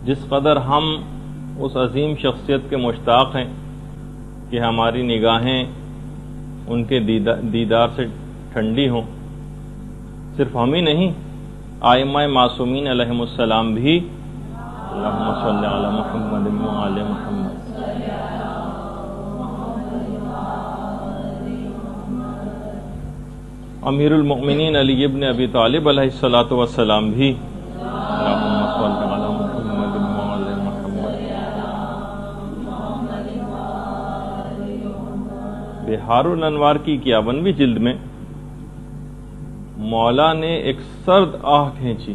جس قدر ہم اس عظیم شخصیت کے مشتاق ہیں کہ ہماری نگاہیں ان کے دیدار سے ٹھنڈی ہوں، صرف ہم ہی نہیں، ائمہ معصومین علیہم السلام بھی اللہم صلی علی محمد وعلی محمد۔ امیر المؤمنین علی ابن ابی طالب علیہ الصلوۃ والسلام بھی اللہم صلی علی محمد وعلی محمد۔ بحار الانوار کی 51ویں جلد میں مولا نے ایک سرد آہ کھینچی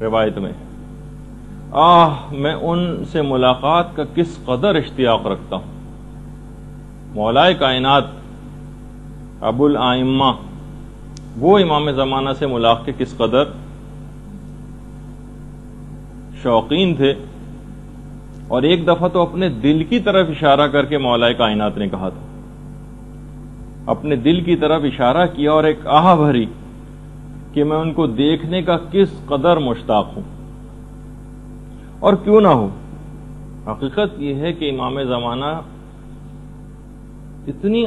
روایت میں، میں ان سے ملاقات کا کس قدر اشتیاق رکھتا ہوں۔ مولا کائنات ابو الائمہ وہ امام زمانہ سے ملاقات کے کس قدر شوقین تھے، اور ایک دفعہ تو اپنے دل کی طرف اشارہ کر کے مولا کائنات نے کہا تھا، اپنے دل کی طرف اشارہ کیا اور ایک آہ بھری کہ میں ان کو دیکھنے کا کس قدر مشتاق ہوں، اور کیوں نہ ہو۔ حقیقت یہ ہے کہ امام زمانہ اتنی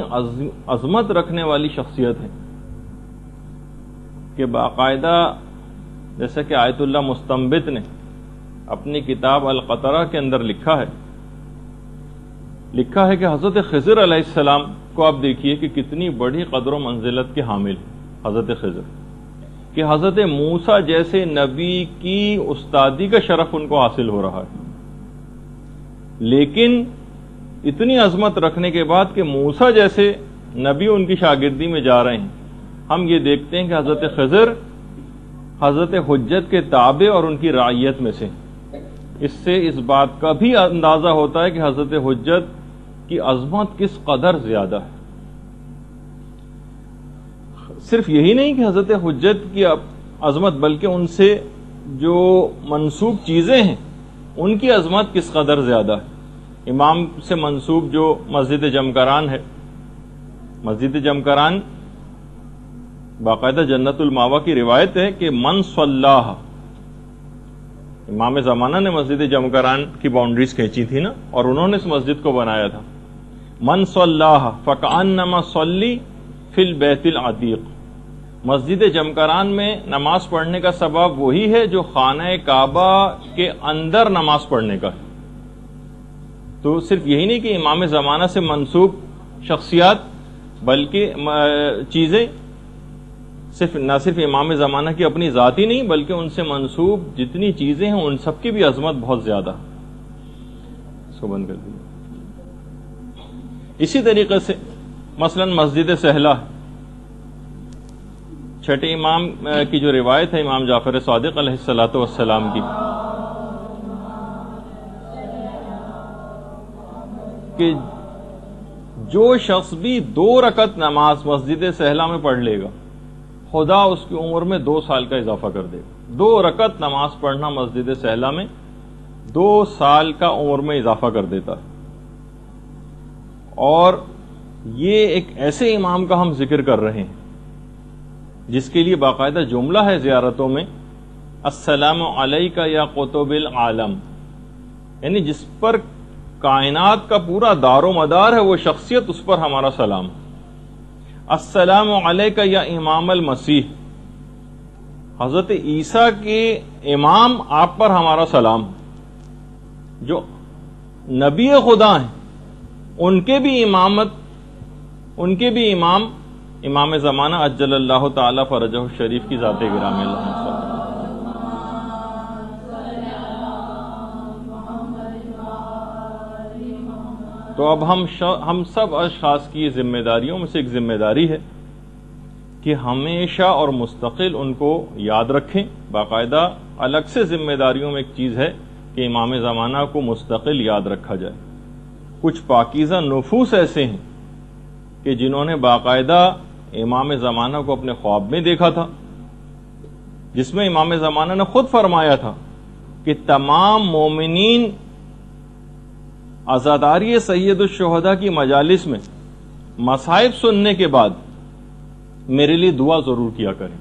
عظمت رکھنے والی شخصیت ہے کہ باقاعدہ جیسا کہ آیت اللہ مستنبط نے اپنی کتاب القطرہ کے اندر لکھا ہے کہ حضرت خضر علیہ السلام کو آپ دیکھیے کہ کتنی بڑی قدر و منزلت کے حامل حضرت خضر، کہ حضرت موسیٰ جیسے نبی کی استادی کا شرف ان کو حاصل ہو رہا ہے، لیکن اتنی عظمت رکھنے کے بعد کہ موسیٰ جیسے نبی ان کی شاگردی میں جا رہے ہیں، ہم یہ دیکھتے ہیں کہ حضرت خضر حضرت حجت کے تابع اور ان کی رعیت میں سے۔ اس سے اس بات کا بھی اندازہ ہوتا ہے کہ حضرت حجت کی عظمت کس قدر زیادہ ہے۔ صرف یہی نہیں کہ حضرت حجت کی عظمت، بلکہ ان سے جو منسوب چیزیں ہیں ان کی عظمت کس قدر زیادہ ہے۔ امام سے منسوب جو مسجد جمکران ہے، مسجد جمکران باقاعدہ جنت الماوا کی روایت ہے کہ من صلاح، امام زمانہ نے مسجد جمکران کی باؤنڈریز کھینچی تھی نا، اور انہوں نے اس مسجد کو بنایا تھا۔ من صلاح فکأنما صلی فی البیت العتیق، مسجد جمکران میں نماز پڑھنے کا سبب وہی ہے جو خانہ کعبہ کے اندر نماز پڑھنے کا ہے۔ تو صرف یہی نہیں کہ امام زمانہ سے منسوب شخصیات بلکہ چیزیں نہ صرف امام زمانہ کی اپنی ذاتی نہیں، بلکہ ان سے منسوب جتنی چیزیں ہیں ان سب کی بھی عظمت بہت زیادہ۔ اس کو بند کر دیں۔ اسی طریقے سے مثلا مسجد سہلہ، چھٹے امام کی جو روایت ہے امام جعفر صادق علیہ الصلوۃ والسلام کی، کہ جو شخص بھی 2 رکعت نماز مسجد سہلہ میں پڑھ لے گا، خدا اس کی عمر میں 2 سال کا اضافہ کر دے گا۔ 2 رکعت نماز پڑھنا مسجد سہلہ میں 2 سال کا عمر میں اضافہ کر دیتا ہے۔ اور یہ ایک ایسے امام کا ہم ذکر کر رہے ہیں جس کے لیے باقاعدہ جملہ ہے زیارتوں میں، السلام علیک یا قطب العالم، یعنی جس پر کائنات کا پورا دار و مدار ہے وہ شخصیت، اس پر ہمارا سلام۔ السلام علیک یا امام المسیح، حضرت عیسیٰ کے امام آپ پر ہمارا سلام، جو نبی خدا ہیں ان کے بھی امام امام زمانہ عجل اللہ تعالی فرجہ الشریف کی ذات گرامی اللہ صلی اللہ۔ تو اب ہم سب اشخاص کی ذمہ داریوں میں سے ایک ذمہ داری ہے کہ ہمیشہ اور مستقل ان کو یاد رکھیں۔ باقاعدہ الگ سے ذمہ داریوں میں ایک چیز ہے کہ امام زمانہ کو مستقل یاد رکھا جائے۔ کچھ پاکیزہ نفوس ایسے ہیں کہ جنہوں نے باقاعدہ امام زمانہ کو اپنے خواب میں دیکھا تھا، جس میں امام زمانہ نے خود فرمایا تھا کہ تمام مومنین عزاداری سید الشہداء کی مجالس میں مصائب سننے کے بعد میرے لیے دعا ضرور کیا کریں۔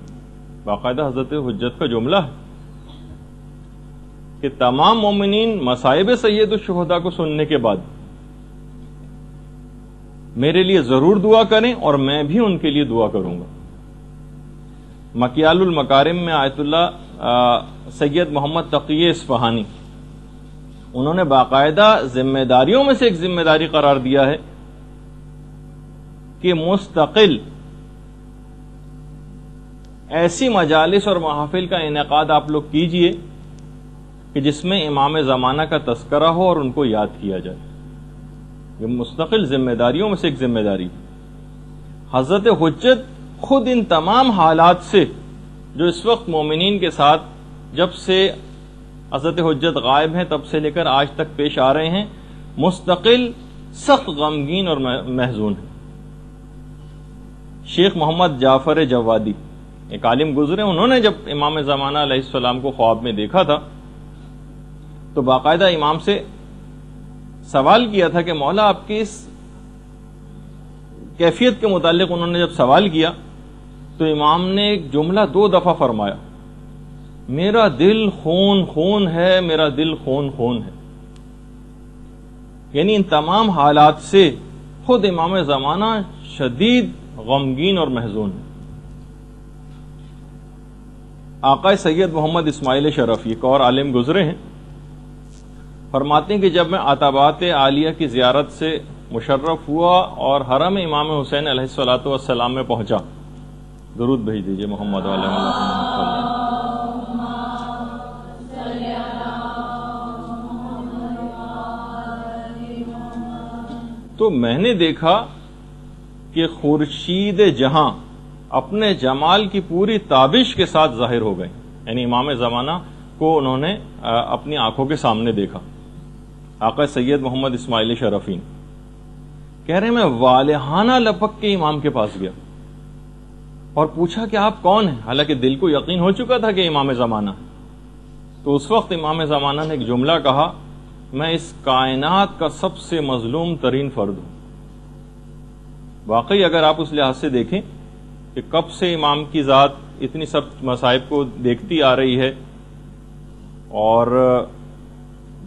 باقاعدہ حضرت حجت کا جملہ ہے۔ کہ تمام مومنین مصائب سید الشہداء کو سننے کے بعد میرے لیے ضرور دعا کریں اور میں بھی ان کے لیے دعا کروں گا۔ مکیال المکارم میں آیت اللہ سید محمد تقی اصفہانی انہوں نے باقاعدہ ذمہ داریوں میں سے ایک ذمہ داری قرار دیا ہے کہ مستقل ایسی مجالس اور محافل کا انعقاد آپ لوگ کیجئے کہ جس میں امام زمانہ کا تذکرہ ہو اور ان کو یاد کیا جائے۔ یہ مستقل ذمہ داریوں میں سے ایک ذمہ داری۔ حضرت حجت خود ان تمام حالات سے جو اس وقت مومنین کے ساتھ جب سے حضرت حجت غائب ہیں تب سے لے کر آج تک پیش آ رہے ہیں، مستقل سخت غمگین اور محزون ہیں۔ شیخ محمد جعفر جوادی ایک عالم گزرے، انہوں نے جب امام زمانہ علیہ السلام کو خواب میں دیکھا تھا تو باقاعدہ امام سے سوال کیا تھا کہ مولا آپ کی اس کیفیت کے متعلق انہوں نے جب سوال کیا تو امام نے ایک جملہ 2 دفعہ فرمایا، میرا دل خون خون ہے، میرا دل خون خون ہے۔ یعنی ان تمام حالات سے خود امام زمانہ شدید غمگین اور محزون ہے۔ آقا سید محمد اسماعیل شرفی ایک اور عالم گزرے ہیں، فرماتے ہیں کہ جب میں عتبات عالیہ کی زیارت سے مشرف ہوا اور حرم امام حسین علیہ الصلوۃ والسلام میں پہنچا، درود بھیج دیجئے محمد علیہ وسلم، تو میں نے دیکھا کہ خورشید جہاں اپنے جمال کی پوری تابش کے ساتھ ظاہر ہو گئے، یعنی امام زمانہ کو انہوں نے اپنی آنکھوں کے سامنے دیکھا۔ آقا سید محمد اسماعیل شرفی کہہ رہے ہیں میں والہانہ لپک کے امام کے پاس گیا اور پوچھا کہ آپ کون ہیں، حالانکہ دل کو یقین ہو چکا تھا کہ امام زمانہ۔ تو اس وقت امام زمانہ نے ایک جملہ کہا، میں اس کائنات کا سب سے مظلوم ترین فرد ہوں۔ واقعی اگر آپ اس لحاظ سے دیکھیں کہ کب سے امام کی ذات اتنی سب مصائب کو دیکھتی آ رہی ہے اور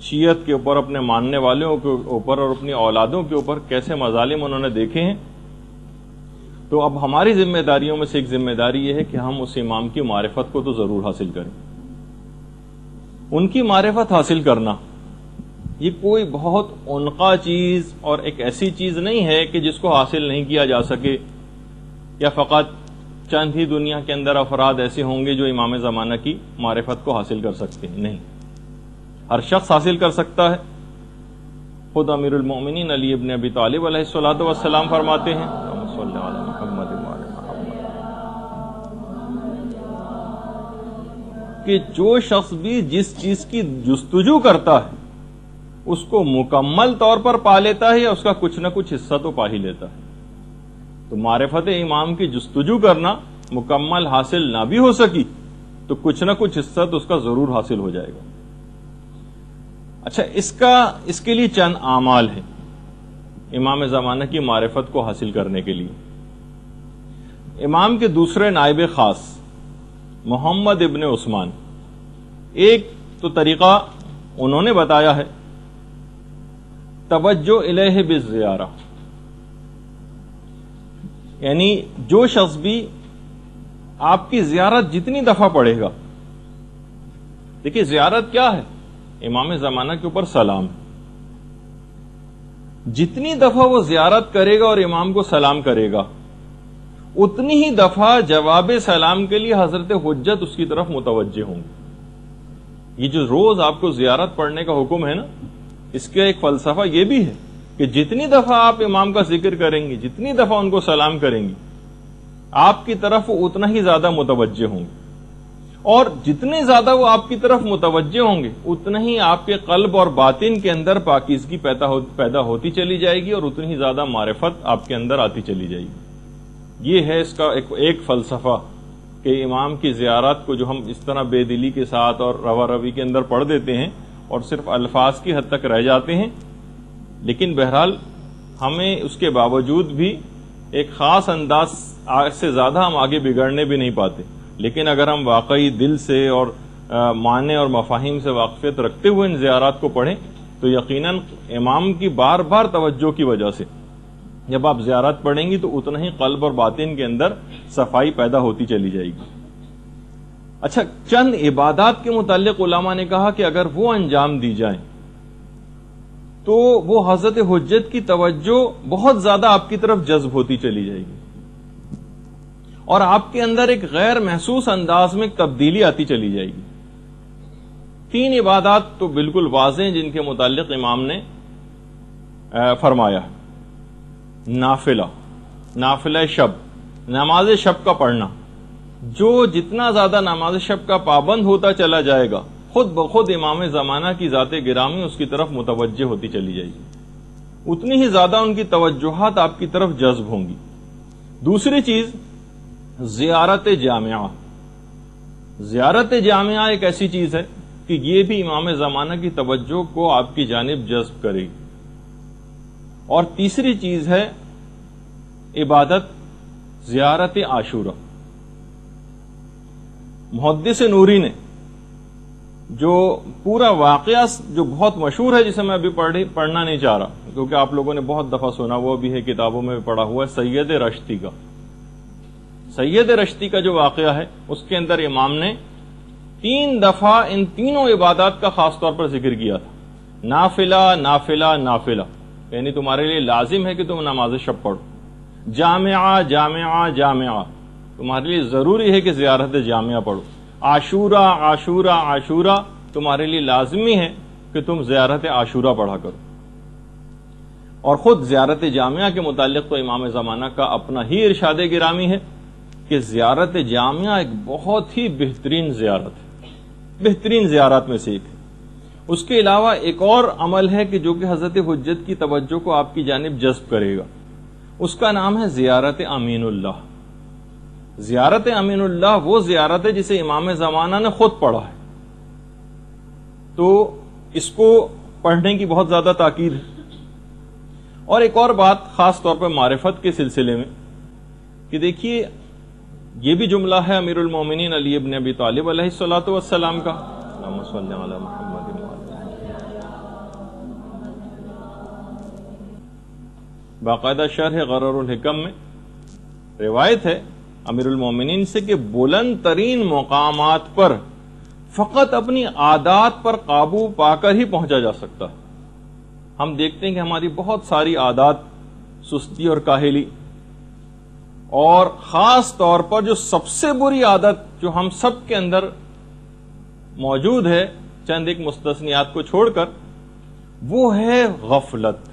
شیعت کے اوپر، اپنے ماننے والوں کے اوپر اور اپنی اولادوں کے اوپر کیسے مظالم انہوں نے دیکھے ہیں، تو اب ہماری ذمہ داریوں میں سے ایک ذمہ داری یہ ہے کہ ہم اس امام کی معرفت کو تو ضرور حاصل کریں۔ ان کی معرفت حاصل کرنا یہ کوئی بہت عنقا چیز اور ایک ایسی چیز نہیں ہے کہ جس کو حاصل نہیں کیا جا سکے، یا فقط چند ہی دنیا کے اندر افراد ایسے ہوں گے جو امام زمانہ کی معرفت کو حاصل کر سکتے ہیں۔ نہیں، ہر شخص حاصل کر سکتا ہے۔ خود امیر المومنین علی ابن ابی طالب علیہ الصلوۃ والسلام فرماتے ہیں کہ جو شخص بھی جس چیز کی جستجو کرتا ہے اس کو مکمل طور پر پا لیتا ہے یا اس کا کچھ نہ کچھ حصہ تو پا ہی لیتا ہے۔ تو معرفت امام کی جستجو کرنا مکمل حاصل نہ بھی ہو سکی تو کچھ نہ کچھ حصہ تو اس کا ضرور حاصل ہو جائے گا۔ اچھا، اس کے لیے چند اعمال ہیں امام زمانہ کی معرفت کو حاصل کرنے کے لیے۔ امام کے دوسرے نائب خاص محمد ابن عثمان، ایک تو طریقہ انہوں نے بتایا ہے، توجہ الیہ بالزیارہ، یعنی جو شخص بھی آپ کی زیارت جتنی دفعہ پڑھے گا، دیکھیے زیارت کیا ہے، امام زمانہ کے اوپر سلام، جتنی دفعہ وہ زیارت کرے گا اور امام کو سلام کرے گا اتنی ہی دفعہ جواب سلام کے لیے حضرت حجت اس کی طرف متوجہ ہوں گے۔ یہ جو روز آپ کو زیارت پڑھنے کا حکم ہے نا، اس کا ایک فلسفہ یہ بھی ہے کہ جتنی دفعہ آپ امام کا ذکر کریں گے، جتنی دفعہ ان کو سلام کریں گے، آپ کی طرف اتنا ہی زیادہ متوجہ ہوں گے، اور جتنے زیادہ وہ آپ کی طرف متوجہ ہوں گے اتنا ہی آپ کے قلب اور باطن کے اندر پاکیزگی پیدا ہوتی چلی جائے گی اور اتنی ہی زیادہ معرفت آپ کے اندر آتی چلی جائے گی۔ یہ ہے اس کا ایک فلسفہ کہ امام کی زیارت کو جو ہم اس طرح بے دلی کے ساتھ اور روا روی کے اندر پڑھ دیتے ہیں اور صرف الفاظ کی حد تک رہ جاتے ہیں، لیکن بہرحال ہمیں اس کے باوجود بھی ایک خاص انداز سے زیادہ ہم آگے بگڑنے بھی نہیں پاتے، لیکن اگر ہم واقعی دل سے اور معنی اور مفاہیم سے واقفیت رکھتے ہوئے ان زیارات کو پڑھیں تو یقیناً امام کی بار بار توجہ کی وجہ سے جب آپ زیارت پڑھیں گی تو اتنا ہی قلب اور باطن کے اندر صفائی پیدا ہوتی چلی جائے گی۔ اچھا، چند عبادات کے متعلق علماء نے کہا کہ اگر وہ انجام دی جائیں تو وہ حضرت حجت کی توجہ بہت زیادہ آپ کی طرف جذب ہوتی چلی جائے گی اور آپ کے اندر ایک غیر محسوس انداز میں تبدیلی آتی چلی جائے گی۔ 3 عبادات تو بالکل واضح ہیں جن کے متعلق امام نے فرمایا۔ نافلہ شب، نماز شب کا پڑھنا، جو جتنا زیادہ نماز شب کا پابند ہوتا چلا جائے گا خود بخود امام زمانہ کی ذات گرامی اس کی طرف متوجہ ہوتی چلی جائے گی، اتنی ہی زیادہ ان کی توجہات آپ کی طرف جذب ہوں گی۔ دوسری چیز زیارت جامعہ۔ زیارت جامعہ ایک ایسی چیز ہے کہ یہ بھی امام زمانہ کی توجہ کو آپ کی جانب جذب کرے گی۔ اور تیسری چیز ہے عبادت زیارت عاشورہ۔ محدث نوری نے جو پورا واقعہ جو بہت مشہور ہے، جسے میں ابھی پڑھنا نہیں چاہ رہا کیونکہ آپ لوگوں نے بہت دفعہ سنا ہوا بھی ہے، کتابوں میں بھی پڑھا ہوا ہے، سید رشتی کا۔ سید رشتی کا جو واقعہ ہے اس کے اندر امام نے 3 دفعہ ان تینوں عبادات کا خاص طور پر ذکر کیا تھا۔ نافلہ نافلہ نافلہ، یعنی تمہارے لیے لازم ہے کہ تم نماز شب پڑھو۔ جامعہ جامعہ جامعہ، تمہارے لیے ضروری ہے کہ زیارت جامعہ پڑھو۔ عاشورہ عاشورہ عاشورہ، تمہارے لیے لازمی ہے کہ تم زیارت عاشورہ پڑھا کرو۔ اور خود زیارت جامعہ کے متعلق تو امام زمانہ کا اپنا ہی ارشاد گرامی ہے کہ زیارت جامعہ ایک بہت ہی بہترین زیارت ہے، بہترین زیارات میں سے ایک ہے۔ اس کے علاوہ ایک اور عمل ہے کہ جو کہ حضرت حجت کی توجہ کو آپ کی جانب جذب کرے گا، اس کا نام ہے زیارت امین اللہ۔ زیارت امین اللہ وہ زیارت ہے جسے امام زمانہ نے خود پڑھا ہے، تو اس کو پڑھنے کی بہت زیادہ تاکید ہے۔ اور ایک اور بات خاص طور پر معرفت کے سلسلے میں کہ دیکھیے، یہ بھی جملہ ہے امیر المومنین علی ابن ابی طالب علیہ الصلوۃ والسلام کا، اللہم صل علی محمد باقاعدہ شرح غرر الحکم میں روایت ہے امیر المومنین سے کہ بلند ترین مقامات پر فقط اپنی عادات پر قابو پا کر ہی پہنچا جا سکتا ہے۔ ہم دیکھتے ہیں کہ ہماری بہت ساری عادات، سستی اور کاہلی، اور خاص طور پر جو سب سے بری عادت جو ہم سب کے اندر موجود ہے چند ایک مستثنیات کو چھوڑ کر، وہ ہے غفلت۔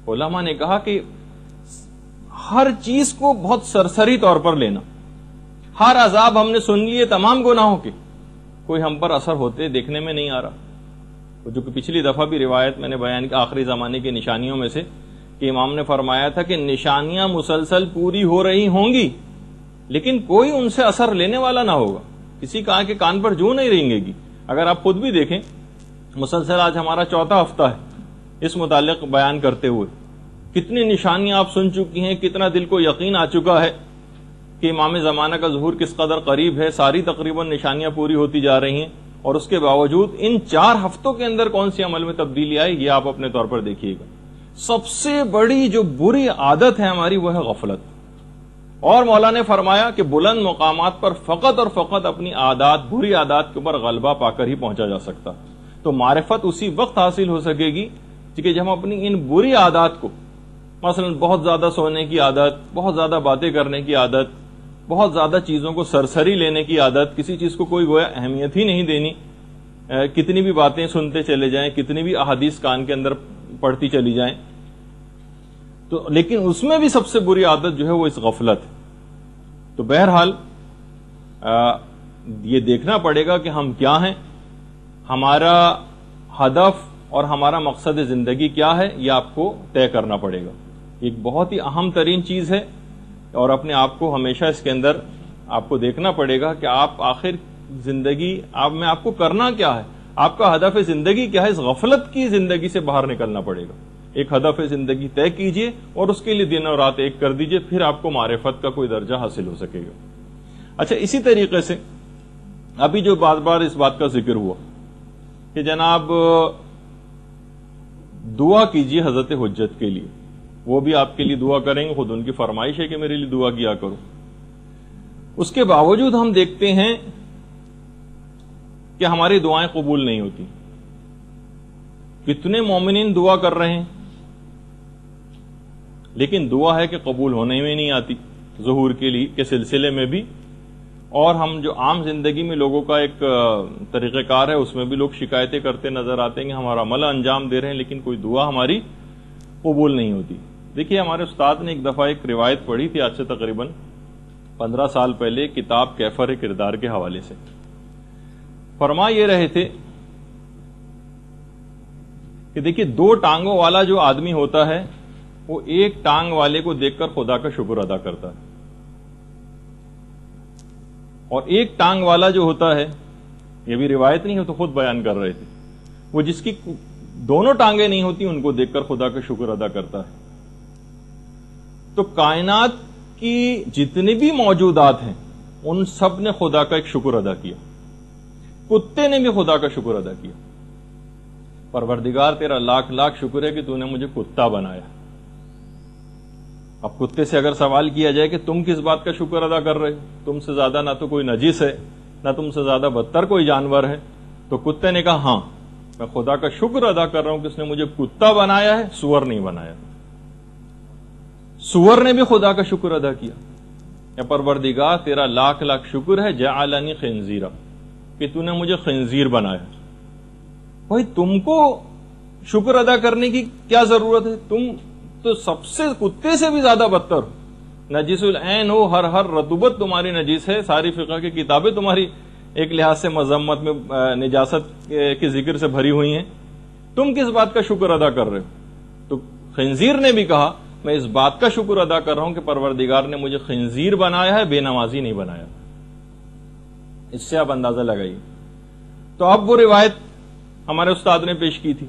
علماء نے کہا کہ ہر چیز کو بہت سرسری طور پر لینا، ہر عذاب ہم نے سن لیے تمام گناہوں کے، کوئی ہم پر اثر ہوتے دیکھنے میں نہیں آ رہا۔ جو کہ پچھلی دفعہ بھی روایت میں نے بیان کی آخری زمانے کی نشانیوں میں سے کہ امام نے فرمایا تھا کہ نشانیاں مسلسل پوری ہو رہی ہوں گی لیکن کوئی ان سے اثر لینے والا نہ ہوگا، کسی کے کان پر جو نہیں رینگے گی۔ اگر آپ خود بھی دیکھیں، مسلسل آج ہمارا 4تھا ہفتہ ہے اس متعلق بیان کرتے ہوئے، کتنی نشانیاں آپ سن چکی ہیں، کتنا دل کو یقین آ چکا ہے کہ امام زمانہ کا ظہور کس قدر قریب ہے، ساری تقریباً نشانیاں پوری ہوتی جا رہی ہیں، اور اس کے باوجود ان 4 ہفتوں کے اندر کون سی عمل میں تبدیلی آئی یہ آپ اپنے طور پر دیکھیے گا۔ سب سے بڑی جو بری عادت ہے ہماری وہ ہے غفلت، اور مولا نے فرمایا کہ بلند مقامات پر فقط اور فقط اپنی عادات، بری عادات کے اوپر غلبہ پا کر ہی پہنچا جا سکتا۔ تو معرفت اسی وقت حاصل ہو سکے گی کہ جب ہم اپنی ان بری عادات کو، مثلا بہت زیادہ سونے کی عادت، بہت زیادہ باتیں کرنے کی عادت، بہت زیادہ چیزوں کو سرسری لینے کی عادت، کسی چیز کو کوئی گویا اہمیت ہی نہیں دینی، کتنی بھی باتیں سنتے چلے جائیں، کتنی بھی احادیث کان کے اندر پڑھتی چلی جائیں، تو لیکن اس میں بھی سب سے بری عادت جو ہے وہ اس غفلت ہے۔ تو بہرحال یہ دیکھنا پڑے گا کہ ہم کیا ہیں، ہمارا ہدف اور ہمارا مقصد زندگی کیا ہے، یہ آپ کو طے کرنا پڑے گا۔ ایک بہت ہی اہم ترین چیز ہے، اور اپنے آپ کو ہمیشہ اس کے اندر آپ کو دیکھنا پڑے گا کہ آپ آخر زندگی میں آپ کو کرنا کیا ہے، آپ کا ہدف زندگی کیا ہے۔ اس غفلت کی زندگی سے باہر نکلنا پڑے گا، ایک ہدف زندگی طے کیجئے اور اس کے لیے دن اور رات ایک کر دیجئے، پھر آپ کو معرفت کا کوئی درجہ حاصل ہو سکے گا۔ اچھا، اسی طریقے سے ابھی جو بار بار اس بات کا ذکر ہوا کہ جناب دعا کیجیے حضرت حجت کے لیے، وہ بھی آپ کے لیے دعا کریں گے، خود ان کی فرمائش ہے کہ میرے لیے دعا کیا کرو. اس کے باوجود ہم دیکھتے ہیں کہ ہماری دعائیں قبول نہیں ہوتی. کتنے مومنین دعا کر رہے ہیں لیکن دعا ہے کہ قبول ہونے میں نہیں آتی، ظہور کے سلسلے میں بھی. اور ہم جو عام زندگی میں لوگوں کا ایک طریقہ کار ہے اس میں بھی لوگ شکایتیں کرتے نظر آتے ہیں کہ ہمارا عمل انجام دے رہے ہیں لیکن کوئی دعا ہماری قبول نہیں ہوتی. دیکھیے ہمارے استاد نے ایک دفعہ ایک روایت پڑھی تھی آج سے تقریباً 15 سال پہلے، کتاب کیفر کردار کے حوالے سے. فرما یہ رہے تھے کہ دیکھیے 2 ٹانگوں والا جو آدمی ہوتا ہے وہ ایک ٹانگ والے کو دیکھ کر خدا کا شکر ادا کرتا ہے، اور ایک ٹانگ والا جو ہوتا ہے، یہ بھی روایت نہیں ہے تو خود بیان کر رہے تھے، وہ جس کی دونوں ٹانگیں نہیں ہوتی ان کو دیکھ کر خدا کا شکر ادا کرتا ہے. تو کائنات کی جتنی بھی موجودات ہیں ان سب نے خدا کا ایک شکر ادا کیا. کتے نے بھی خدا کا شکر ادا کیا، پروردگار تیرا لاکھ لاکھ شکر ہے کہ تو نے مجھے کتا بنایا. اب کتے سے اگر سوال کیا جائے کہ تم کس بات کا شکر ادا کر رہے ہو، تم سے زیادہ نہ تو کوئی نجس ہے نہ تم سے زیادہ بدتر کوئی جانور ہے، تو کتے نے کہا ہاں میں خدا کا شکر ادا کر رہا ہوں کہ اس نے مجھے کتا بنایا ہے، سور نہیں بنایا. سور نے بھی خدا کا شکر ادا کیا، یا پروردگار تیرا لاکھ لاکھ شکر ہے جعلنی خنزیرا، کہ تو نے مجھے خنزیر بنایا. بھائی تم کو شکر ادا کرنے کی کیا ضرورت ہے؟ تم تو سب سے کتے سے بھی زیادہ بدتر ہو، نجس العین ہو، ہر رطوبت تمہاری نجس ہے، ساری فقہ کی کتابیں تمہاری ایک لحاظ سے مذمت میں نجاست کے ذکر سے بھری ہوئی ہیں، تم کس بات کا شکر ادا کر رہے ہو؟ تو خنزیر نے بھی کہا میں اس بات کا شکر ادا کر رہا ہوں کہ پروردگار نے مجھے خنزیر بنایا ہے، بے نمازی نہیں بنایا. اس سے آپ اندازہ لگائیے. تو اب وہ روایت ہمارے استاد نے پیش کی تھی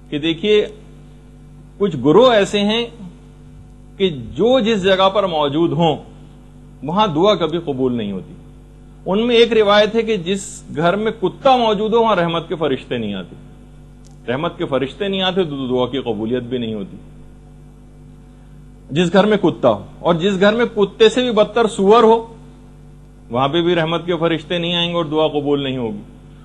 کہ دیکھیے کچھ گروہ ایسے ہیں کہ جو جس جگہ پر موجود ہوں وہاں دعا کبھی قبول نہیں ہوتی. ان میں ایک روایت ہے کہ جس گھر میں کتا موجود ہو وہاں رحمت کے فرشتے نہیں آتے، رحمت کے فرشتے نہیں آتے تو دعا کی قبولیت بھی نہیں ہوتی. جس گھر میں کتا ہو، اور جس گھر میں کتے سے بھی بدتر سور ہو وہاں پہ بھی رحمت کے فرشتے نہیں آئیں گے اور دعا قبول نہیں ہوگی.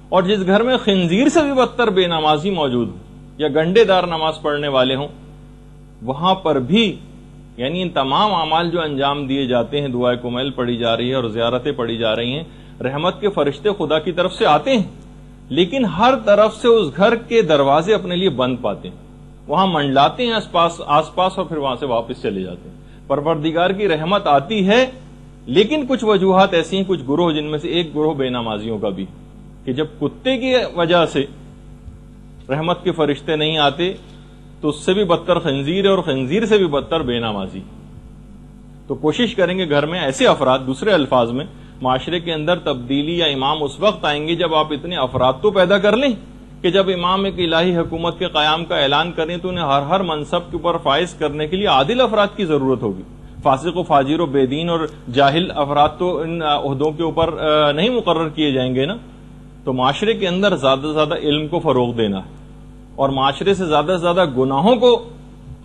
اور جس گھر میں خنزیر سے بھی بدتر بے نمازی موجود ہو یا گنڈے دار نماز پڑھنے والے ہوں وہاں پر بھی، یعنی ان تمام اعمال جو انجام دیے جاتے ہیں، دعائے کمیل پڑھی جا رہی ہے اور زیارتیں پڑھی جا رہی ہیں، رحمت کے فرشتے خدا کی طرف سے آتے ہیں لیکن ہر طرف سے اس گھر کے دروازے اپنے لیے بند پاتے ہیں، وہاں منڈلاتے ہیں آس پاس اور پھر وہاں سے واپس چلے جاتے ہیں. پروردگار کی رحمت آتی ہے لیکن کچھ وجوہات ایسی ہیں، کچھ گروہ جن میں سے ایک گروہ بے نمازیوں کا بھی، کہ جب کتے کی وجہ سے رحمت کے فرشتے نہیں آتے تو اس سے بھی بدتر خنزیر ہے اور خنزیر سے بھی بدتر بے نمازی. تو کوشش کریں گے گھر میں ایسے افراد، دوسرے الفاظ میں معاشرے کے اندر تبدیلی یا امام اس وقت آئیں گے جب آپ اتنے افراد تو پیدا کر لیں کہ جب امام ایک الہی حکومت کے قیام کا اعلان کریں تو انہیں ہر منصب کے اوپر فائز کرنے کے لیے عادل افراد کی ضرورت ہوگی. فاسق و فاجر و بے دین اور جاہل افراد تو ان عہدوں کے اوپر نہیں مقرر کیے جائیں گے نا. تو معاشرے کے اندر زیادہ سے زیادہ علم کو فروغ دینا ہے اور معاشرے سے زیادہ گناہوں کو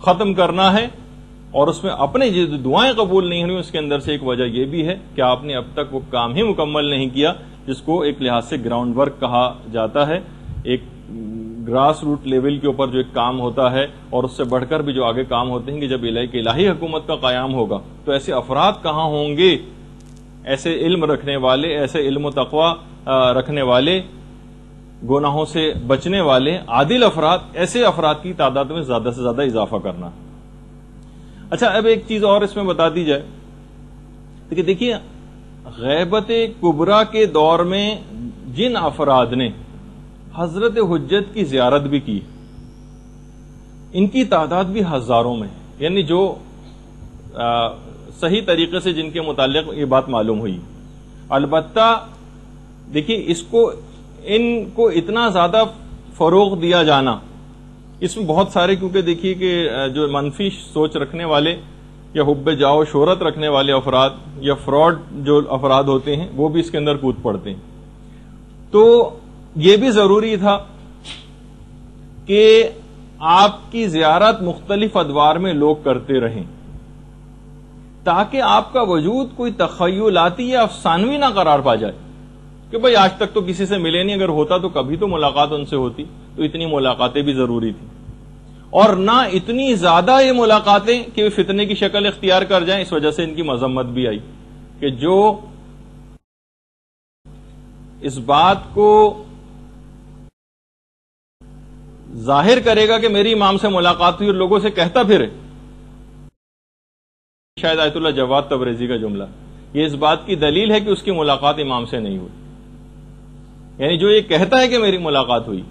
ختم کرنا ہے، اور اس میں اپنے جو دعائیں قبول نہیں ہوئی اس کے اندر سے ایک وجہ یہ بھی ہے کہ آپ نے اب تک وہ کام ہی مکمل نہیں کیا جس کو ایک لحاظ سے گراؤنڈ ورک کہا جاتا ہے، ایک گراس روٹ لیول کے اوپر جو ایک کام ہوتا ہے، اور اس سے بڑھ کر بھی جو آگے کام ہوتے ہیں کہ جب الہی حکومت کا قیام ہوگا تو ایسے افراد کہاں ہوں گے، ایسے علم رکھنے والے، ایسے علم و تقوی رکھنے والے، گناہوں سے بچنے والے عادل افراد، ایسے افراد کی تعداد میں زیادہ سے زیادہ اضافہ کرنا. اچھا اب ایک چیز اور اس میں بتا دی جائے کہ دیکھیے غیبت کبریٰ کے دور میں جن افراد نے حضرت حجت کی زیارت بھی کی ان کی تعداد بھی ہزاروں میں ہے، یعنی جو صحیح طریقے سے جن کے متعلق یہ بات معلوم ہوئی. البتہ دیکھیے ان کو اتنا زیادہ فروغ دیا جانا، اس میں بہت سارے، کیونکہ دیکھیے کہ جو منفی سوچ رکھنے والے یا حب جاؤ شہرت رکھنے والے افراد یا فراڈ جو افراد ہوتے ہیں وہ بھی اس کے اندر کود پڑتے ہیں. تو یہ بھی ضروری تھا کہ آپ کی زیارت مختلف ادوار میں لوگ کرتے رہیں تاکہ آپ کا وجود کوئی تخیلاتی یا افسانوی نہ قرار پا جائے کہ بھئی آج تک تو کسی سے ملے نہیں، اگر ہوتا تو کبھی تو ملاقات ان سے ہوتی. تو اتنی ملاقاتیں بھی ضروری تھیں، اور نہ اتنی زیادہ یہ ملاقاتیں کہ فتنے کی شکل اختیار کر جائیں. اس وجہ سے ان کی مذمت بھی آئی کہ جو اس بات کو ظاہر کرے گا کہ میری امام سے ملاقات ہوئی اور لوگوں سے کہتا پھرے، شاید آیت اللہ جواد تبریزی کا جملہ، یہ اس بات کی دلیل ہے کہ اس کی ملاقات امام سے نہیں ہوئی. یعنی جو یہ کہتا ہے کہ میری ملاقات ہوئی،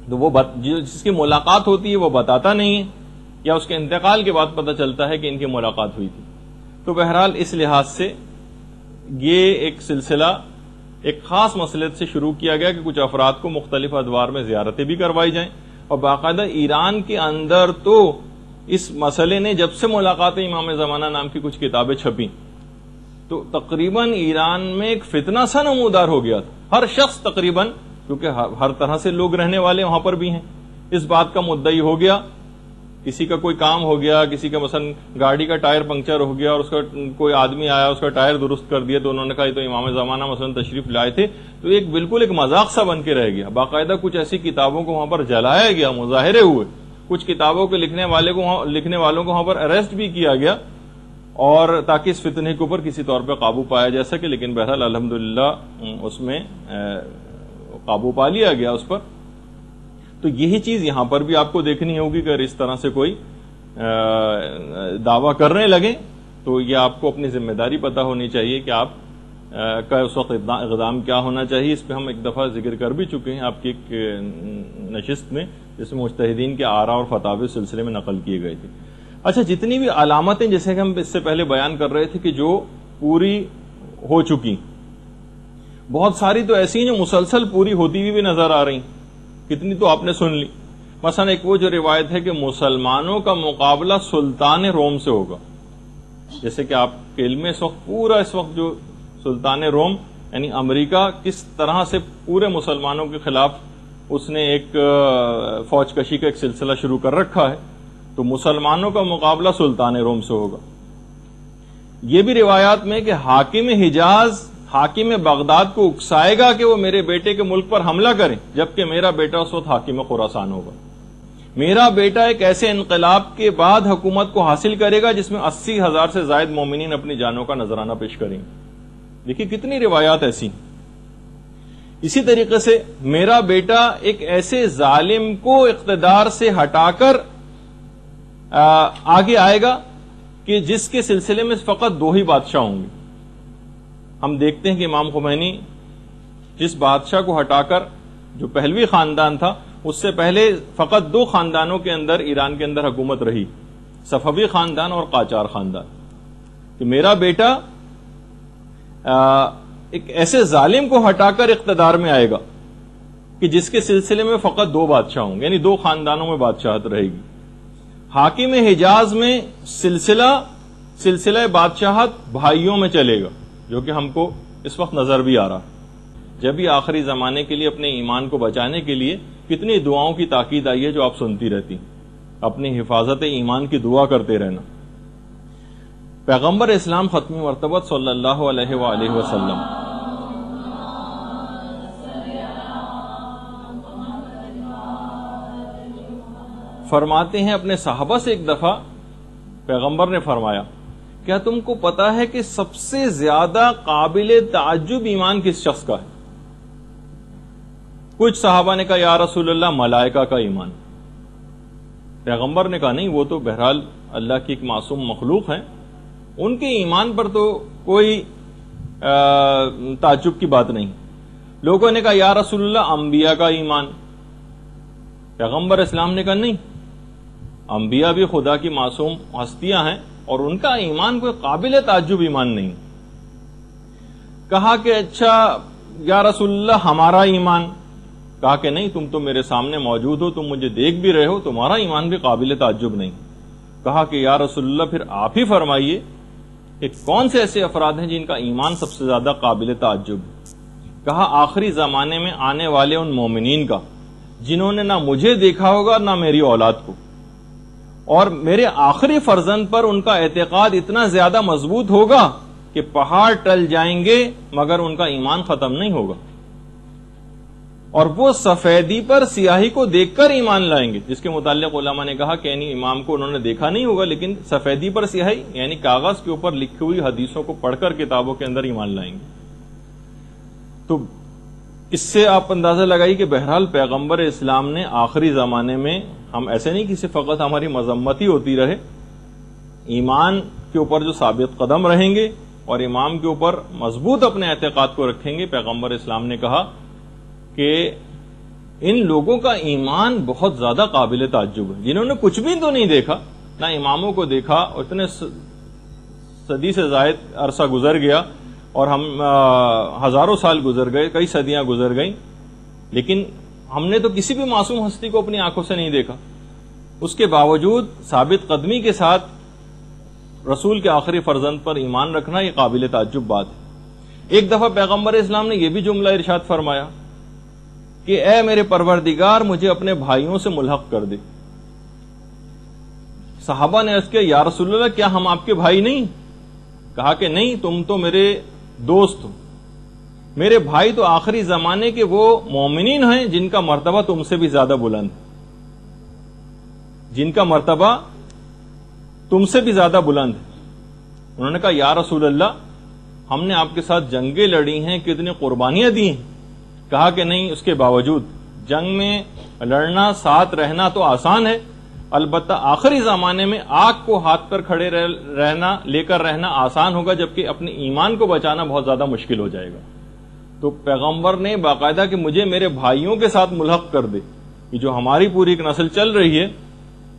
تو وہ جس کی ملاقات ہوتی ہے وہ بتاتا نہیں ہے، یا اس کے انتقال کے بعد پتہ چلتا ہے کہ ان کی ملاقات ہوئی تھی. تو بہرحال اس لحاظ سے یہ ایک سلسلہ ایک خاص مصلحت سے شروع کیا گیا کہ کچھ افراد کو مختلف ادوار میں زیارتیں بھی کروائی جائیں. اور باقاعدہ ایران کے اندر تو اس مسئلے نے جب سے ملاقات امام زمانہ نام کی کچھ کتابیں چھپیں تو تقریباً ایران میں ایک فتنہ سا نمودار ہو گیا تھا. ہر شخص تقریباً، کیونکہ ہر طرح سے لوگ رہنے والے وہاں پر بھی ہیں، اس بات کا مدعی ہو گیا. کسی کا کوئی کام ہو گیا، کسی کا مثلا گاڑی کا ٹائر پنکچر ہو گیا اور اس کا کوئی آدمی آیا اس کا ٹائر درست کر دیا، تو انہوں نے کہا یہ تو امام زمانہ مثلا تشریف لائے تھے. تو ایک بالکل ایک مذاق سا بن کے رہ گیا. باقاعدہ کچھ ایسی کتابوں کو وہاں پر جلایا گیا، مظاہرے ہوئے، کچھ کتابوں کے لکھنے والوں کو وہاں پر اریسٹ بھی کیا گیا، اور تاکہ اس فتنے کے اوپر کسی طور پہ قابو پایا جا سکے. لیکن بہرحال الحمدللہ اس میں قابو پا لیا گیا اس پر. تو یہی چیز یہاں پر بھی آپ کو دیکھنی ہوگی کہ اگر اس طرح سے کوئی دعویٰ کرنے لگے تو یہ آپ کو اپنی ذمہ داری پتہ ہونی چاہیے کہ آپ کا اس وقت اقدام کیا ہونا چاہیے. اس پہ ہم ایک دفعہ ذکر کر بھی چکے ہیں آپ کی ایک نشست میں، جس میں مجتہدین کے آراء اور فتاوی سلسلے میں نقل کیے گئے تھے. اچھا، جتنی بھی علامتیں جیسے کہ ہم اس سے پہلے بیان کر رہے تھے کہ جو پوری ہو چکی، بہت ساری تو ایسی ہیں جو مسلسل پوری ہوتی ہوئی بھی نظر آ رہی، کتنی تو آپ نے سن لی. مثلا ایک وہ جو روایت ہے کہ مسلمانوں کا مقابلہ سلطان روم سے ہوگا. جیسے کہ آپ کے علم میں اس وقت جو سلطان روم یعنی امریکہ کس طرح سے پورے مسلمانوں کے خلاف اس نے ایک فوج کشی کا ایک سلسلہ شروع کر رکھا ہے، تو مسلمانوں کا مقابلہ سلطان روم سے ہوگا. یہ بھی روایات میں کہ حاکم حجاز حاکم بغداد کو اکسائے گا کہ وہ میرے بیٹے کے ملک پر حملہ کریں، جبکہ میرا بیٹا اس وقت حاکم خراسان ہوگا. میرا بیٹا ایک ایسے انقلاب کے بعد حکومت کو حاصل کرے گا جس میں 80,000 سے زائد مومنین اپنی جانوں کا نذرانہ پیش کریں گے. دیکھیے کتنی روایات ایسی. اسی طریقے سے میرا بیٹا ایک ایسے ظالم کو اقتدار سے ہٹا کر آگے آئے گا کہ جس کے سلسلے میں فقط 2 ہی بادشاہ ہوں گے. ہم دیکھتے ہیں کہ امام خمینی جس بادشاہ کو ہٹا کر جو پہلوی خاندان تھا، اس سے پہلے فقط 2 خاندانوں کے اندر ایران کے اندر حکومت رہی، صفوی خاندان اور قاجار خاندان. کہ میرا بیٹا ایک ایسے ظالم کو ہٹا کر اقتدار میں آئے گا کہ جس کے سلسلے میں فقط 2 بادشاہ ہوں گے، یعنی 2 خاندانوں میں بادشاہت رہے گی. حاکم حجاز میں سلسلہ بادشاہت بھائیوں میں چلے گا، جو کہ ہم کو اس وقت نظر بھی آ رہا. جب بھی آخری زمانے کے لیے اپنے ایمان کو بچانے کے لیے کتنی دعاؤں کی تاکید آئی ہے جو آپ سنتی رہتی، اپنی حفاظت ایمان کی دعا کرتے رہنا. پیغمبر اسلام ختم مرتبت صلی اللہ علیہ وآلہ وسلم فرماتے ہیں اپنے صحابہ سے، ایک دفعہ پیغمبر نے فرمایا، کیا تم کو پتا ہے کہ سب سے زیادہ قابل تعجب ایمان کس شخص کا ہے؟ کچھ صحابہ نے کہا یا رسول اللہ ملائکہ کا ایمان. پیغمبر نے کہا نہیں، وہ تو بہرحال اللہ کی ایک معصوم مخلوق ہے، ان کے ایمان پر تو کوئی تعجب کی بات نہیں. لوگوں نے کہا یا رسول اللہ انبیاء کا ایمان. پیغمبر اسلام نے کہا نہیں، انبیاء بھی خدا کی معصوم ہستیاں ہیں اور ان کا ایمان کوئی قابل تعجب ایمان نہیں. کہا کہ اچھا یا رسول اللہ ہمارا ایمان. کہا کہ نہیں، تم تو میرے سامنے موجود ہو، تم مجھے دیکھ بھی رہے ہو، تمہارا ایمان بھی قابل تعجب نہیں. کہا کہ یا رسول اللہ پھر آپ ہی فرمائیے کہ کون سے ایسے افراد ہیں جن کا ایمان سب سے زیادہ قابل تعجب ہے. کہا آخری زمانے میں آنے والے ان مومنین کا جنہوں نے نہ مجھے دیکھا ہوگا نہ میری اولاد کو، اور میرے آخری فرزند پر ان کا اعتقاد اتنا زیادہ مضبوط ہوگا کہ پہاڑ ٹل جائیں گے مگر ان کا ایمان ختم نہیں ہوگا، اور وہ سفیدی پر سیاہی کو دیکھ کر ایمان لائیں گے، جس کے متعلق علماء نے کہا کہ یعنی امام کو انہوں نے دیکھا نہیں ہوگا لیکن سفیدی پر سیاہی یعنی کاغذ کے اوپر لکھی ہوئی حدیثوں کو پڑھ کر کتابوں کے اندر ایمان لائیں گے۔ تو اس سے آپ اندازہ لگائی کہ بہرحال پیغمبر اسلام نے آخری زمانے میں، ہم ایسے نہیں کہ صرف فقط ہماری مذمت ہی ہوتی رہے، ایمان کے اوپر جو ثابت قدم رہیں گے اور امام کے اوپر مضبوط اپنے اعتقاد کو رکھیں گے، پیغمبر اسلام نے کہا کہ ان لوگوں کا ایمان بہت زیادہ قابل تعجب ہے، جنہوں نے کچھ بھی تو نہیں دیکھا، نہ اماموں کو دیکھا، اور اتنے صدی سے زائد عرصہ گزر گیا اور ہم ہزاروں سال گزر گئے، کئی صدیاں گزر گئیں، لیکن ہم نے تو کسی بھی معصوم ہستی کو اپنی آنکھوں سے نہیں دیکھا، اس کے باوجود ثابت قدمی کے ساتھ رسول کے آخری فرزند پر ایمان رکھنا یہ قابل تعجب بات ہے۔ ایک دفعہ پیغمبر اسلام نے یہ بھی جملہ ارشاد فرمایا کہ اے میرے پروردگار مجھے اپنے بھائیوں سے ملحق کر دے۔ صحابہ نے عرض کیا یا رسول اللہ کیا ہم آپ کے بھائی نہیں؟ کہا کہ نہیں، تم تو میرے دوست ہو، میرے بھائی تو آخری زمانے کے وہ مومنین ہیں جن کا مرتبہ تم سے بھی زیادہ بلند ہے، جن کا مرتبہ تم سے بھی زیادہ بلند ہے۔ انہوں نے کہا یا رسول اللہ ہم نے آپ کے ساتھ جنگیں لڑی ہیں، کتنی قربانیاں دی ہیں۔ کہا کہ نہیں، اس کے باوجود جنگ میں لڑنا، ساتھ رہنا تو آسان ہے، البتہ آخری زمانے میں آگ کو ہاتھ پر کھڑے رہنا، لے کر رہنا آسان ہوگا، جبکہ اپنے ایمان کو بچانا بہت زیادہ مشکل ہو جائے گا۔ تو پیغمبر نے باقاعدہ کہ مجھے میرے بھائیوں کے ساتھ ملحق کر دے، کہ جو ہماری پوری ایک نسل چل رہی ہے،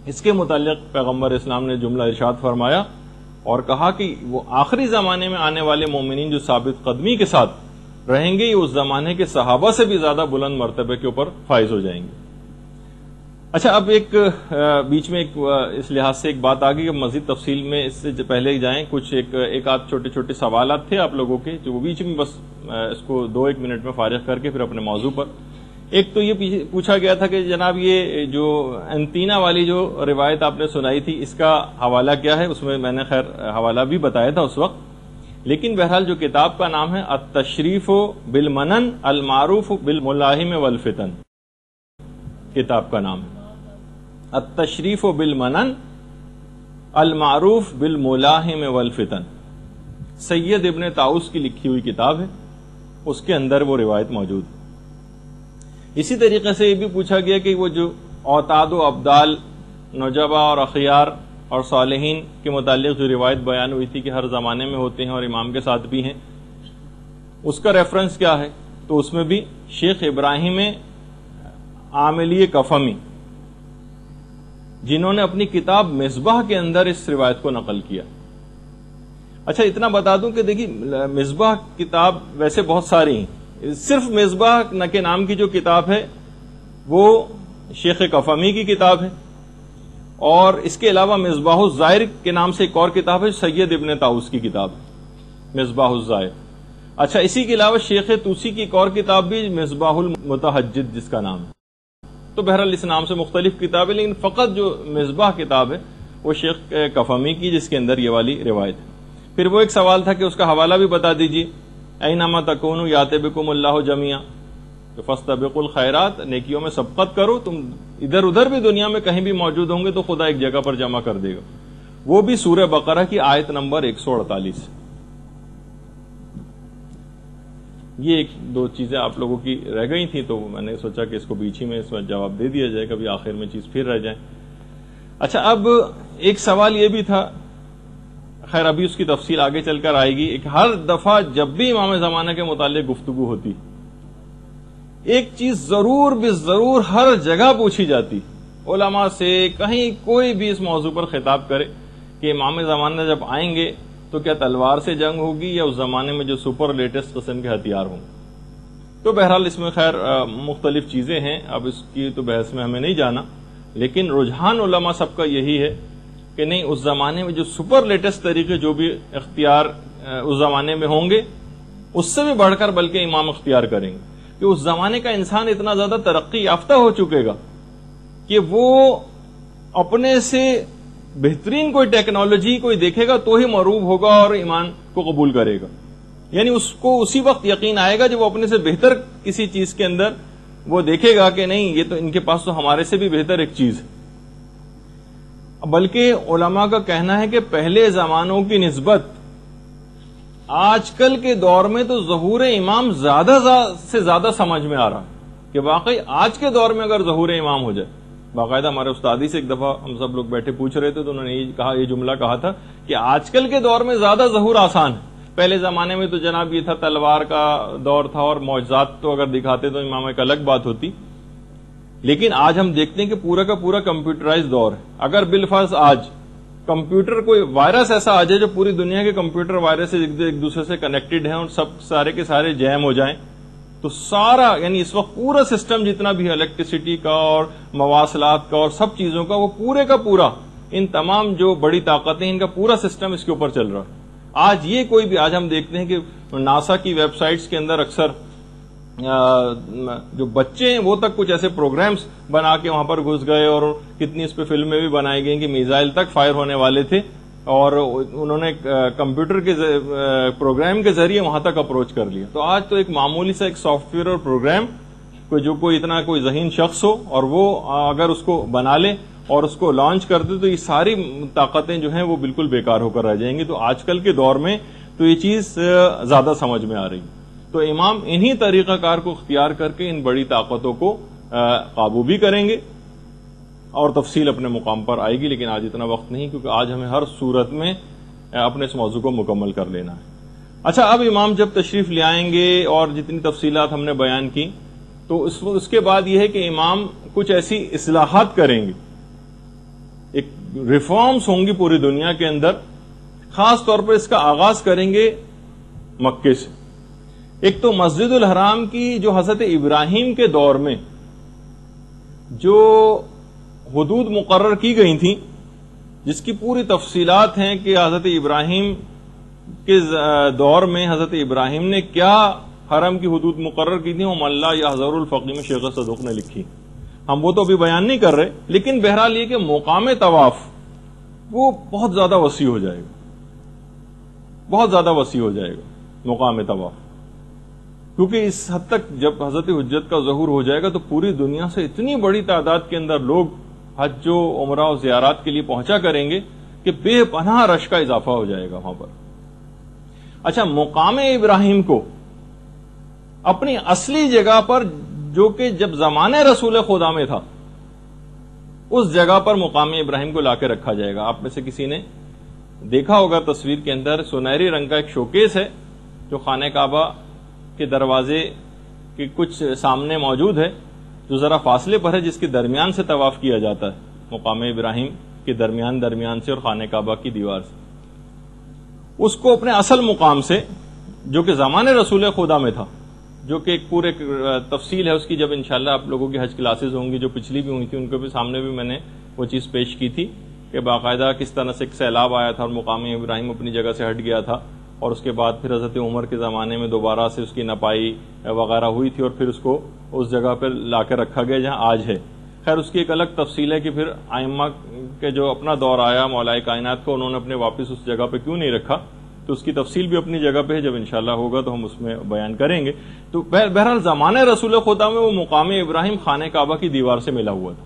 اس کے متعلق پیغمبر اسلام نے جملہ ارشاد فرمایا اور کہا کہ وہ آخری زمانے میں آنے والے مومنین جو ثابت قدمی کے ساتھ رہیں گے، یہ اس زمانے کے صحابہ سے بھی زیادہ بلند مرتبے کے اوپر فائز ہو جائیں گے۔ اچھا، اب ایک بیچ میں اس لحاظ سے ایک بات آ گئی کہ مزید تفصیل میں اس سے پہلے جائیں، کچھ ایک آدھ چھوٹے چھوٹے سوالات تھے آپ لوگوں کے، جو وہ بیچ میں بس اس کو 2-1 منٹ میں فارغ کر کے پھر اپنے موضوع پر۔ ایک تو یہ پوچھا گیا تھا کہ جناب یہ جو انتینا والی جو روایت آپ نے سنائی تھی اس کا حوالہ کیا ہے؟ اس میں نے خیر حوالہ بھی بتایا تھا اس وقت، لیکن بہرحال جو کتاب کا نام ہے التشریف بالمنن المعروف بالملاحم والفتن، کتاب کا نام ہے التشریف بالمنن المعروف بالملاحم والفتن، سید ابن طاؤس کی لکھی ہوئی کتاب ہے، اس کے اندر وہ روایت موجود ہے۔ اسی طریقے سے یہ بھی پوچھا گیا کہ وہ جو اوتاد و ابدال، نجبا اور اخیار اور صالحین کے متعلق جو روایت بیان ہوئی تھی کہ ہر زمانے میں ہوتے ہیں اور امام کے ساتھ بھی ہیں، اس کا ریفرنس کیا ہے؟ تو اس میں بھی شیخ ابراہیم عاملی کفمی، جنہوں نے اپنی کتاب مصباح کے اندر اس روایت کو نقل کیا۔ اچھا، اتنا بتا دوں کہ دیکھیے مصباح کتاب ویسے بہت ساری ہیں، صرف مصباح کے نام کی جو کتاب ہے وہ شیخ کفمی کی کتاب ہے، اور اس کے علاوہ مصباح الزائر کے نام سے ایک اور کتاب ہے، سید ابن طاؤس کی کتاب مصباح الزائر۔ اچھا، اسی کے علاوہ شیخ طوسی کی ایک اور کتاب بھی مصباح المتہجد جس کا نام ہے۔ تو بہرحال اس نام سے مختلف کتابیں، لیکن فقط جو مصباح کتاب ہے وہ شیخ کفمی کی، جس کے اندر یہ والی روایت ہے۔ پھر وہ ایک سوال تھا کہ اس کا حوالہ بھی بتا دیجیے، اینما تکونوا یات بکم اللہ جمیعا، فاستبقوا الخیرات، نیکیوں میں سبقت کرو، تم ادھر ادھر بھی دنیا میں کہیں بھی موجود ہوں گے تو خدا ایک جگہ پر جمع کر دے گا۔ وہ بھی سورہ بقرہ کی آیت نمبر 148۔ یہ ایک دو چیزیں آپ لوگوں کی رہ گئی تھیں تو میں نے سوچا کہ اس کو بیچ ہی میں اس میں جواب دے دیا جائے، کبھی آخر میں چیز پھر رہ جائے۔ اچھا، اب ایک سوال یہ بھی تھا، خیر ابھی اس کی تفصیل آگے چل کر آئے گی، ایک ہر دفعہ جب بھی امام زمانہ کے متعلق گفتگو ہوتی ایک چیز ضرور بے ضرور ہر جگہ پوچھی جاتی علماء سے، کہیں کوئی بھی اس موضوع پر خطاب کرے کہ امام زمانہ جب آئیں گے تو کیا تلوار سے جنگ ہوگی یا اس زمانے میں جو سپر لیٹسٹ قسم کے ہتھیار ہوں گے؟ تو بہرحال اس میں خیر مختلف چیزیں ہیں، اب اس کی تو بحث میں ہمیں نہیں جانا، لیکن رجحان علماء سب کا یہی ہے کہ نہیں، اس زمانے میں جو سپر لیٹسٹ طریقے جو بھی اختیار اس زمانے میں ہوں گے اس سے بھی بڑھ کر بلکہ امام اختیار کریں گے کہ اس زمانے کا انسان اتنا زیادہ ترقی یافتہ ہو چکے گا کہ وہ اپنے سے بہترین کوئی ٹیکنالوجی کوئی دیکھے گا تو ہی مروب ہوگا اور ایمان کو قبول کرے گا. یعنی اس کو اسی وقت یقین آئے گا جب وہ اپنے سے بہتر کسی چیز کے اندر وہ دیکھے گا کہ نہیں یہ تو ان کے پاس تو ہمارے سے بھی بہتر ایک چیز ہے. بلکہ علماء کا کہنا ہے کہ پہلے زمانوں کی نسبت آج کل کے دور میں تو ظہور امام زیادہ سے زیادہ سمجھ میں آ رہا ہے کہ واقعی آج کے دور میں اگر ظہور امام ہو جائے. باقاعدہ ہمارے استادی سے ایک دفعہ ہم سب لوگ بیٹھے پوچھ رہے تھے تو انہوں نے یہ جملہ کہا تھا کہ آج کل کے دور میں زیادہ ظہور آسان ہے. پہلے زمانے میں تو جناب یہ تھا تلوار کا دور تھا اور معجزات تو اگر دکھاتے تو امام ایک الگ بات ہوتی. لیکن آج ہم دیکھتے ہیں کہ پورا کا پورا کمپیوٹرائز دور ہے. اگر بالفرض آج کمپیوٹر کوئی وائرس ایسا آ جائے جو پوری دنیا کے کمپیوٹر وائرس ایک دوسرے سے کنیکٹڈ ہیں اور سب سارے کے سارے جیم ہو جائیں تو سارا یعنی اس وقت پورا سسٹم جتنا بھی الیکٹریسٹی کا اور مواصلات کا اور سب چیزوں کا وہ پورے کا پورا ان تمام جو بڑی طاقتیں ان کا پورا سسٹم اس کے اوپر چل رہا ہے. آج یہ کوئی بھی آج ہم دیکھتے ہیں کہ ناسا کی ویب سائٹس کے اندر اکثر جو بچے ہیں وہ تک کچھ ایسے پروگرامز بنا کے وہاں پر گھس گئے اور کتنی اس پہ فلمیں بھی بنائی گئی کہ میزائل تک فائر ہونے والے تھے اور انہوں نے کمپیوٹر کے پروگرام کے ذریعے وہاں تک اپروچ کر لیا. تو آج تو ایک معمولی سا ایک سافٹ ویئر اور پروگرام جو کوئی اتنا کوئی ذہین شخص ہو اور وہ اگر اس کو بنا لے اور اس کو لانچ کر دے تو یہ ساری طاقتیں جو ہیں وہ بالکل بیکار ہو کر رہ جائیں گی. تو آج کل کے دور میں تو یہ چیز زیادہ سمجھ میں آ رہی. تو امام انہی طریقہ کار کو اختیار کر کے ان بڑی طاقتوں کو قابو بھی کریں گے اور تفصیل اپنے مقام پر آئے گی. لیکن آج اتنا وقت نہیں کیونکہ آج ہمیں ہر صورت میں اپنے اس موضوع کو مکمل کر لینا ہے. اچھا اب امام جب تشریف لے آئیں گے اور جتنی تفصیلات ہم نے بیان کی تو اس کے بعد یہ ہے کہ امام کچھ ایسی اصلاحات کریں گے. ایک ریفارمز ہوں گی پوری دنیا کے اندر. خاص طور پر اس کا آغاز کریں گے مکے سے. ایک تو مسجد الحرام کی جو حضرت ابراہیم کے دور میں جو حدود مقرر کی گئی تھیں جس کی پوری تفصیلات ہیں کہ حضرت ابراہیم کے دور میں حضرت ابراہیم نے کیا حرم کی حدود مقرر کی تھیں. وہ ملا یا حضر الفقی میں شیخ صدوق نے لکھی. ہم وہ تو ابھی بیان نہیں کر رہے لیکن بہرحال یہ کہ مقام طواف وہ بہت زیادہ وسیع ہو جائے گا. بہت زیادہ وسیع ہو جائے گا مقام طواف کیونکہ اس حد تک جب حضرت حجت کا ظہور ہو جائے گا تو پوری دنیا سے اتنی بڑی تعداد کے اندر لوگ حج و عمرہ و زیارات کے لیے پہنچا کریں گے کہ بے پناہ رش کا اضافہ ہو جائے گا وہاں پر. اچھا مقام ابراہیم کو اپنی اصلی جگہ پر جو کہ جب زمانے رسول خدا میں تھا اس جگہ پر مقام ابراہیم کو لا کے رکھا جائے گا. آپ میں سے کسی نے دیکھا ہوگا تصویر کے اندر سنہری رنگ کا ایک شوکیس ہے جو خانہ کعبہ کے دروازے کے کچھ سامنے موجود ہے جو ذرا فاصلے پر ہے جس کے درمیان سے طواف کیا جاتا ہے مقام ابراہیم کے درمیان سے اور خانہ کعبہ کی دیوار سے. اس کو اپنے اصل مقام سے جو کہ زمانے رسول خدا میں تھا جو کہ ایک پورے تفصیل ہے اس کی جب انشاءاللہ آپ لوگوں کی حج کلاسز ہوں گی جو پچھلی بھی ہوئی تھی ان کے بھی سامنے بھی میں نے وہ چیز پیش کی تھی کہ باقاعدہ کس طرح سے ایک سیلاب آیا تھا اور مقام ابراہیم اپنی جگہ سے ہٹ گیا تھا اور اس کے بعد پھر حضرت عمر کے زمانے میں دوبارہ سے اس کی نپائی وغیرہ ہوئی تھی اور پھر اس کو اس جگہ پہ لا کے رکھا گیا جہاں آج ہے. خیر اس کی ایک الگ تفصیل ہے کہ پھر ائمہ کے جو اپنا دور آیا مولا کائنات کو انہوں نے اپنے واپس اس جگہ پہ کیوں نہیں رکھا تو اس کی تفصیل بھی اپنی جگہ پہ ہے. جب انشاءاللہ ہوگا تو ہم اس میں بیان کریں گے. تو بہرحال زمانے رسول خدا میں وہ مقام ابراہیم خانہ کعبہ کی دیوار سے ملا ہوا تھا.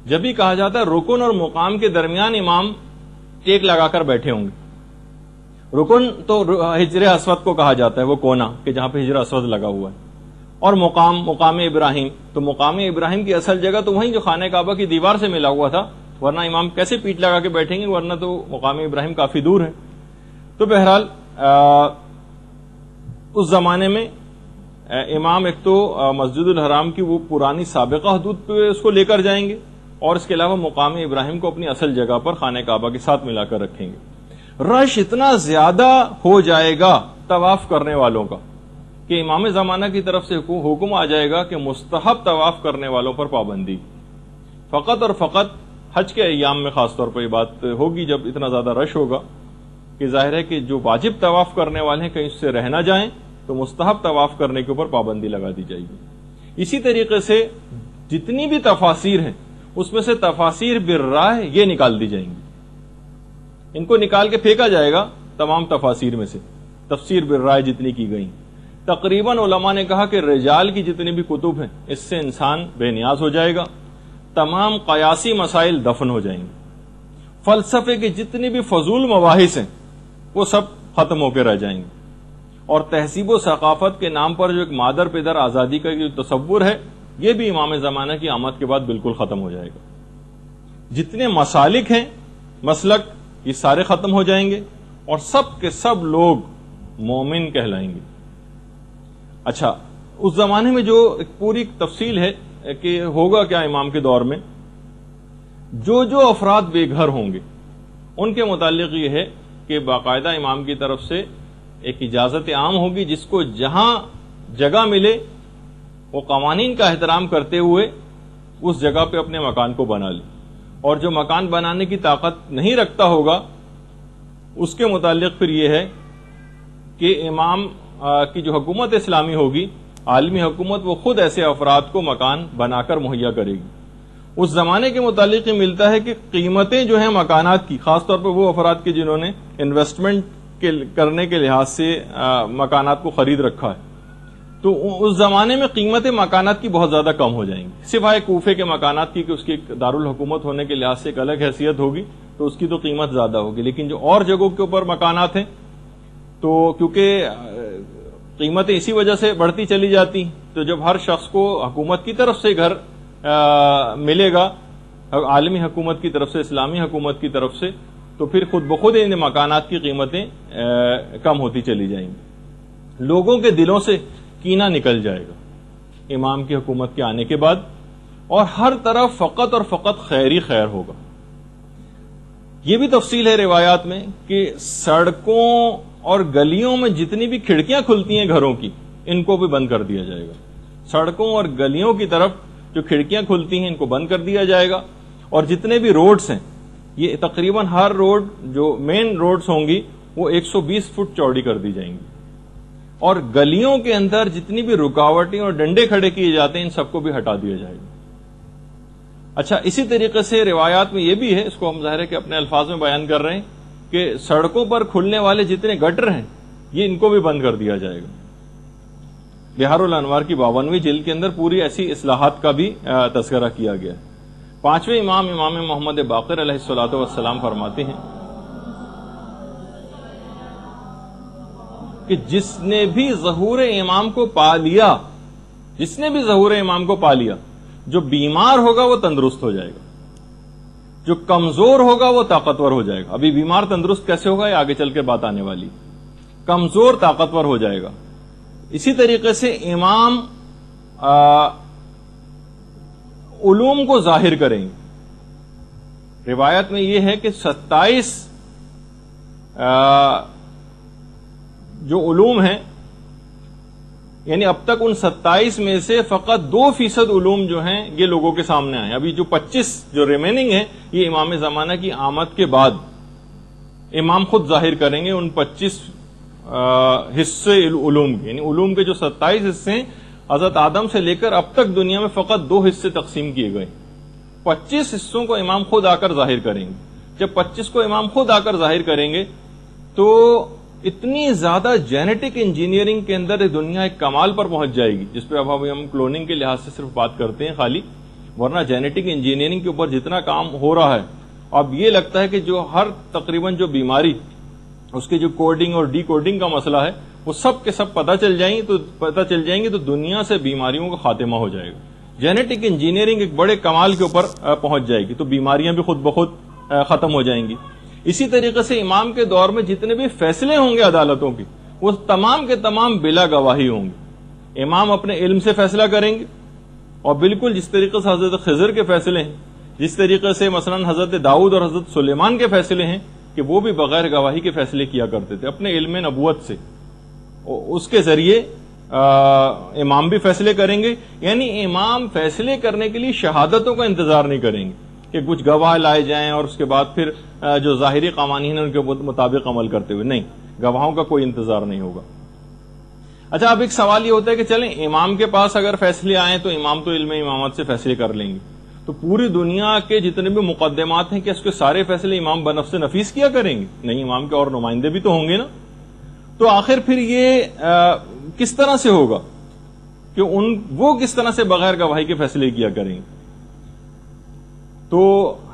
جب بھی کہا جاتا ہے رکن اور مقام کے درمیان امام ٹیک لگا کر بیٹھے ہوں گے. رکن تو حجر اسود کو کہا جاتا ہے وہ کونا کہ جہاں پہ حجر اسود لگا ہوا ہے اور مقام ابراہیم تو مقام ابراہیم کی اصل جگہ تو وہیں جو خانہ کعبہ کی دیوار سے ملا ہوا تھا ورنہ امام کیسے پیٹ لگا کے بیٹھیں گے ورنہ تو مقام ابراہیم کافی دور ہے. تو بہرحال اس زمانے میں امام ایک تو مسجد الحرام کی وہ پرانی سابقہ حدود پہ اس کو لے کر جائیں گے اور اس کے علاوہ مقام ابراہیم کو اپنی اصل جگہ پر خانہ کعبہ کے ساتھ ملا کر رکھیں گے. رش اتنا زیادہ ہو جائے گا طواف کرنے والوں کا کہ امام زمانہ کی طرف سے حکم آ جائے گا کہ مستحب طواف کرنے والوں پر پابندی. فقط اور فقط حج کے ایام میں خاص طور پر یہ بات ہوگی جب اتنا زیادہ رش ہوگا کہ ظاہر ہے کہ جو واجب طواف کرنے والے ہیں کہیں اس سے رہ نہ جائیں تو مستحب طواف کرنے کے اوپر پابندی لگا دی جائے گی۔ اسی طریقے سے جتنی بھی تفاسیر ہیں اس میں سے تفاسیر بالرائے یہ نکال دی جائیں گی، ان کو نکال کے پھینکا جائے گا تمام تفاسیر میں سے، تفسیر بالرائے جتنی کی گئی۔ تقریباً علماء نے کہا کہ رجال کی جتنی بھی کتب ہیں اس سے انسان بے نیاز ہو جائے گا، تمام قیاسی مسائل دفن ہو جائیں گے، فلسفے کے جتنے بھی فضول مباحث ہیں وہ سب ختم ہو کے رہ جائیں گے، اور تہذیب و ثقافت کے نام پر جو ایک مادر پدر آزادی کا جو تصور ہے یہ بھی امام زمانہ کی آمد کے بعد بالکل ختم ہو جائے گا۔ جتنے مسالک ہیں، مسلک، یہ سارے ختم ہو جائیں گے اور سب کے سب لوگ مومن کہلائیں گے۔ اچھا، اس زمانے میں جو ایک پوری تفصیل ہے کہ ہوگا کیا امام کے دور میں، جو افراد بے گھر ہوں گے ان کے متعلق یہ ہے کہ باقاعدہ امام کی طرف سے ایک اجازت عام ہوگی، جس کو جہاں جگہ ملے وہ قوانین کا احترام کرتے ہوئے اس جگہ پہ اپنے مکان کو بنا لے، اور جو مکان بنانے کی طاقت نہیں رکھتا ہوگا اس کے متعلق پھر یہ ہے کہ امام کی جو حکومت اسلامی ہوگی، عالمی حکومت، وہ خود ایسے افراد کو مکان بنا کر مہیا کرے گی۔ اس زمانے کے متعلق یہ ملتا ہے کہ قیمتیں جو ہیں مکانات کی، خاص طور پر وہ افراد کی جنہوں نے انویسٹمنٹ کرنے کے لحاظ سے مکانات کو خرید رکھا ہے، تو اس زمانے میں قیمتیں مکانات کی بہت زیادہ کم ہو جائیں گی، سوائے کوفے کے مکانات کی کہ اس کی دارالحکومت ہونے کے لحاظ سے ایک الگ حیثیت ہوگی تو اس کی تو قیمت زیادہ ہوگی، لیکن جو اور جگہوں کے اوپر مکانات ہیں تو کیونکہ قیمتیں اسی وجہ سے بڑھتی چلی جاتی، تو جب ہر شخص کو حکومت کی طرف سے گھر ملے گا، عالمی حکومت کی طرف سے، اسلامی حکومت کی طرف سے، تو پھر خود بخود ان مکانات کی قیمتیں کم ہوتی چلی جائیں گی۔ لوگوں کے دلوں سے کینہ نکل جائے گا امام کی حکومت کے آنے کے بعد، اور ہر طرف فقط اور فقط خیر ہی خیر ہوگا۔ یہ بھی تفصیل ہے روایات میں کہ سڑکوں اور گلیوں میں جتنی بھی کھڑکیاں کھلتی ہیں گھروں کی، ان کو بھی بند کر دیا جائے گا۔ سڑکوں اور گلیوں کی طرف جو کھڑکیاں کھلتی ہیں ان کو بند کر دیا جائے گا، اور جتنے بھی روڈز ہیں، یہ تقریباً ہر روڈ جو مین روڈز ہوں گی وہ 120 فٹ چوڑی کر دی جائیں گی، اور گلیوں کے اندر جتنی بھی رکاوٹیں اور ڈنڈے کھڑے کیے جاتے ہیں ان سب کو بھی ہٹا دیا جائے گا۔ اچھا، اسی طریقے سے روایات میں یہ بھی ہے، اس کو ہم ظاہر ہے کہ اپنے الفاظ میں بیان کر رہے ہیں، کہ سڑکوں پر کھلنے والے جتنے گٹر ہیں یہ ان کو بھی بند کر دیا جائے گا۔ بہار الانوار کی 52ویں جلد کے اندر پوری ایسی اصلاحات کا بھی تذکرہ کیا گیا ہے۔ پانچویں امام محمد باقر علیہ الصلوۃ والسلام فرماتے ہیں کہ جس نے بھی ظہور امام کو پا لیا، جس نے بھی ظہور امام کو پا لیا، جو بیمار ہوگا وہ تندرست ہو جائے گا، جو کمزور ہوگا وہ طاقتور ہو جائے گا۔ ابھی بیمار تندرست کیسے ہوگا یہ آگے چل کے بات آنے والی۔ کمزور طاقتور ہو جائے گا۔ اسی طریقے سے امام علوم کو ظاہر کریں گے۔ روایت میں یہ ہے کہ 27 جو علوم ہیں، یعنی اب تک ان 27 میں سے فقط 2% علوم جو ہیں یہ لوگوں کے سامنے آئے ہیں۔ ابھی جو 25 جو ریمیننگ ہیں یہ امام زمانہ کی آمد کے بعد امام خود ظاہر کریں گے ان 25 حصے علوم کے، یعنی علوم کے جو 27 حصے ہیں حضرت آدم سے لے کر اب تک دنیا میں فقط 2 حصے تقسیم کیے گئے، 25 حصوں کو امام خود آ کر ظاہر کریں گے۔ جب 25 کو امام خود آ کر ظاہر کریں گے تو اتنی زیادہ جینیٹک انجینئرنگ کے اندر دنیا ایک کمال پر پہنچ جائے گی، جس پہ اب ہم کلوننگ کے لحاظ سے صرف بات کرتے ہیں خالی، ورنہ جینیٹک انجینئرنگ کے اوپر جتنا کام ہو رہا ہے اب یہ لگتا ہے کہ جو ہر تقریباً جو بیماری اس کے جو کوڈنگ اور ڈی کوڈنگ کا مسئلہ ہے وہ سب کے سب پتہ چل جائیں گی تو دنیا سے بیماریوں کا خاتمہ ہو جائے گا۔ جینیٹک انجینئرنگ ایک بڑے کمال کے اوپر پہنچ جائے گی تو بیماریاں بھی خود بخود ختم ہو جائیں گی۔ اسی طریقے سے امام کے دور میں جتنے بھی فیصلے ہوں گے عدالتوں کے وہ تمام کے تمام بلا گواہی ہوں گے۔ امام اپنے علم سے فیصلہ کریں گے، اور بالکل جس طریقے سے حضرت خضر کے فیصلے ہیں، جس طریقے سے مثلا حضرت داؤد اور حضرت سلیمان کے فیصلے ہیں کہ وہ بھی بغیر گواہی کے فیصلے کیا کرتے تھے اپنے علم نبوت سے، اس کے ذریعے امام بھی فیصلے کریں گے۔ یعنی امام فیصلے کرنے کے لیے شہادتوں کا انتظار نہیں کریں گے کہ کچھ گواہ لائے جائیں اور اس کے بعد پھر جو ظاہری قوانین ہیں ان کے مطابق عمل کرتے ہوئے، نہیں، گواہوں کا کوئی انتظار نہیں ہوگا۔ اچھا، اب ایک سوال یہ ہوتا ہے کہ چلیں امام کے پاس اگر فیصلے آئیں تو امام تو علم امامت سے فیصلے کر لیں گے، تو پوری دنیا کے جتنے بھی مقدمات ہیں کہ اس کے سارے فیصلے امام بنفس نفیس کیا کریں گے؟ نہیں، امام کے اور نمائندے بھی تو ہوں گے نا. تو آخر پھر یہ کس طرح سے ہوگا کہ وہ کس طرح سے بغیر گواہی کے فیصلے کیا کریں گے؟ تو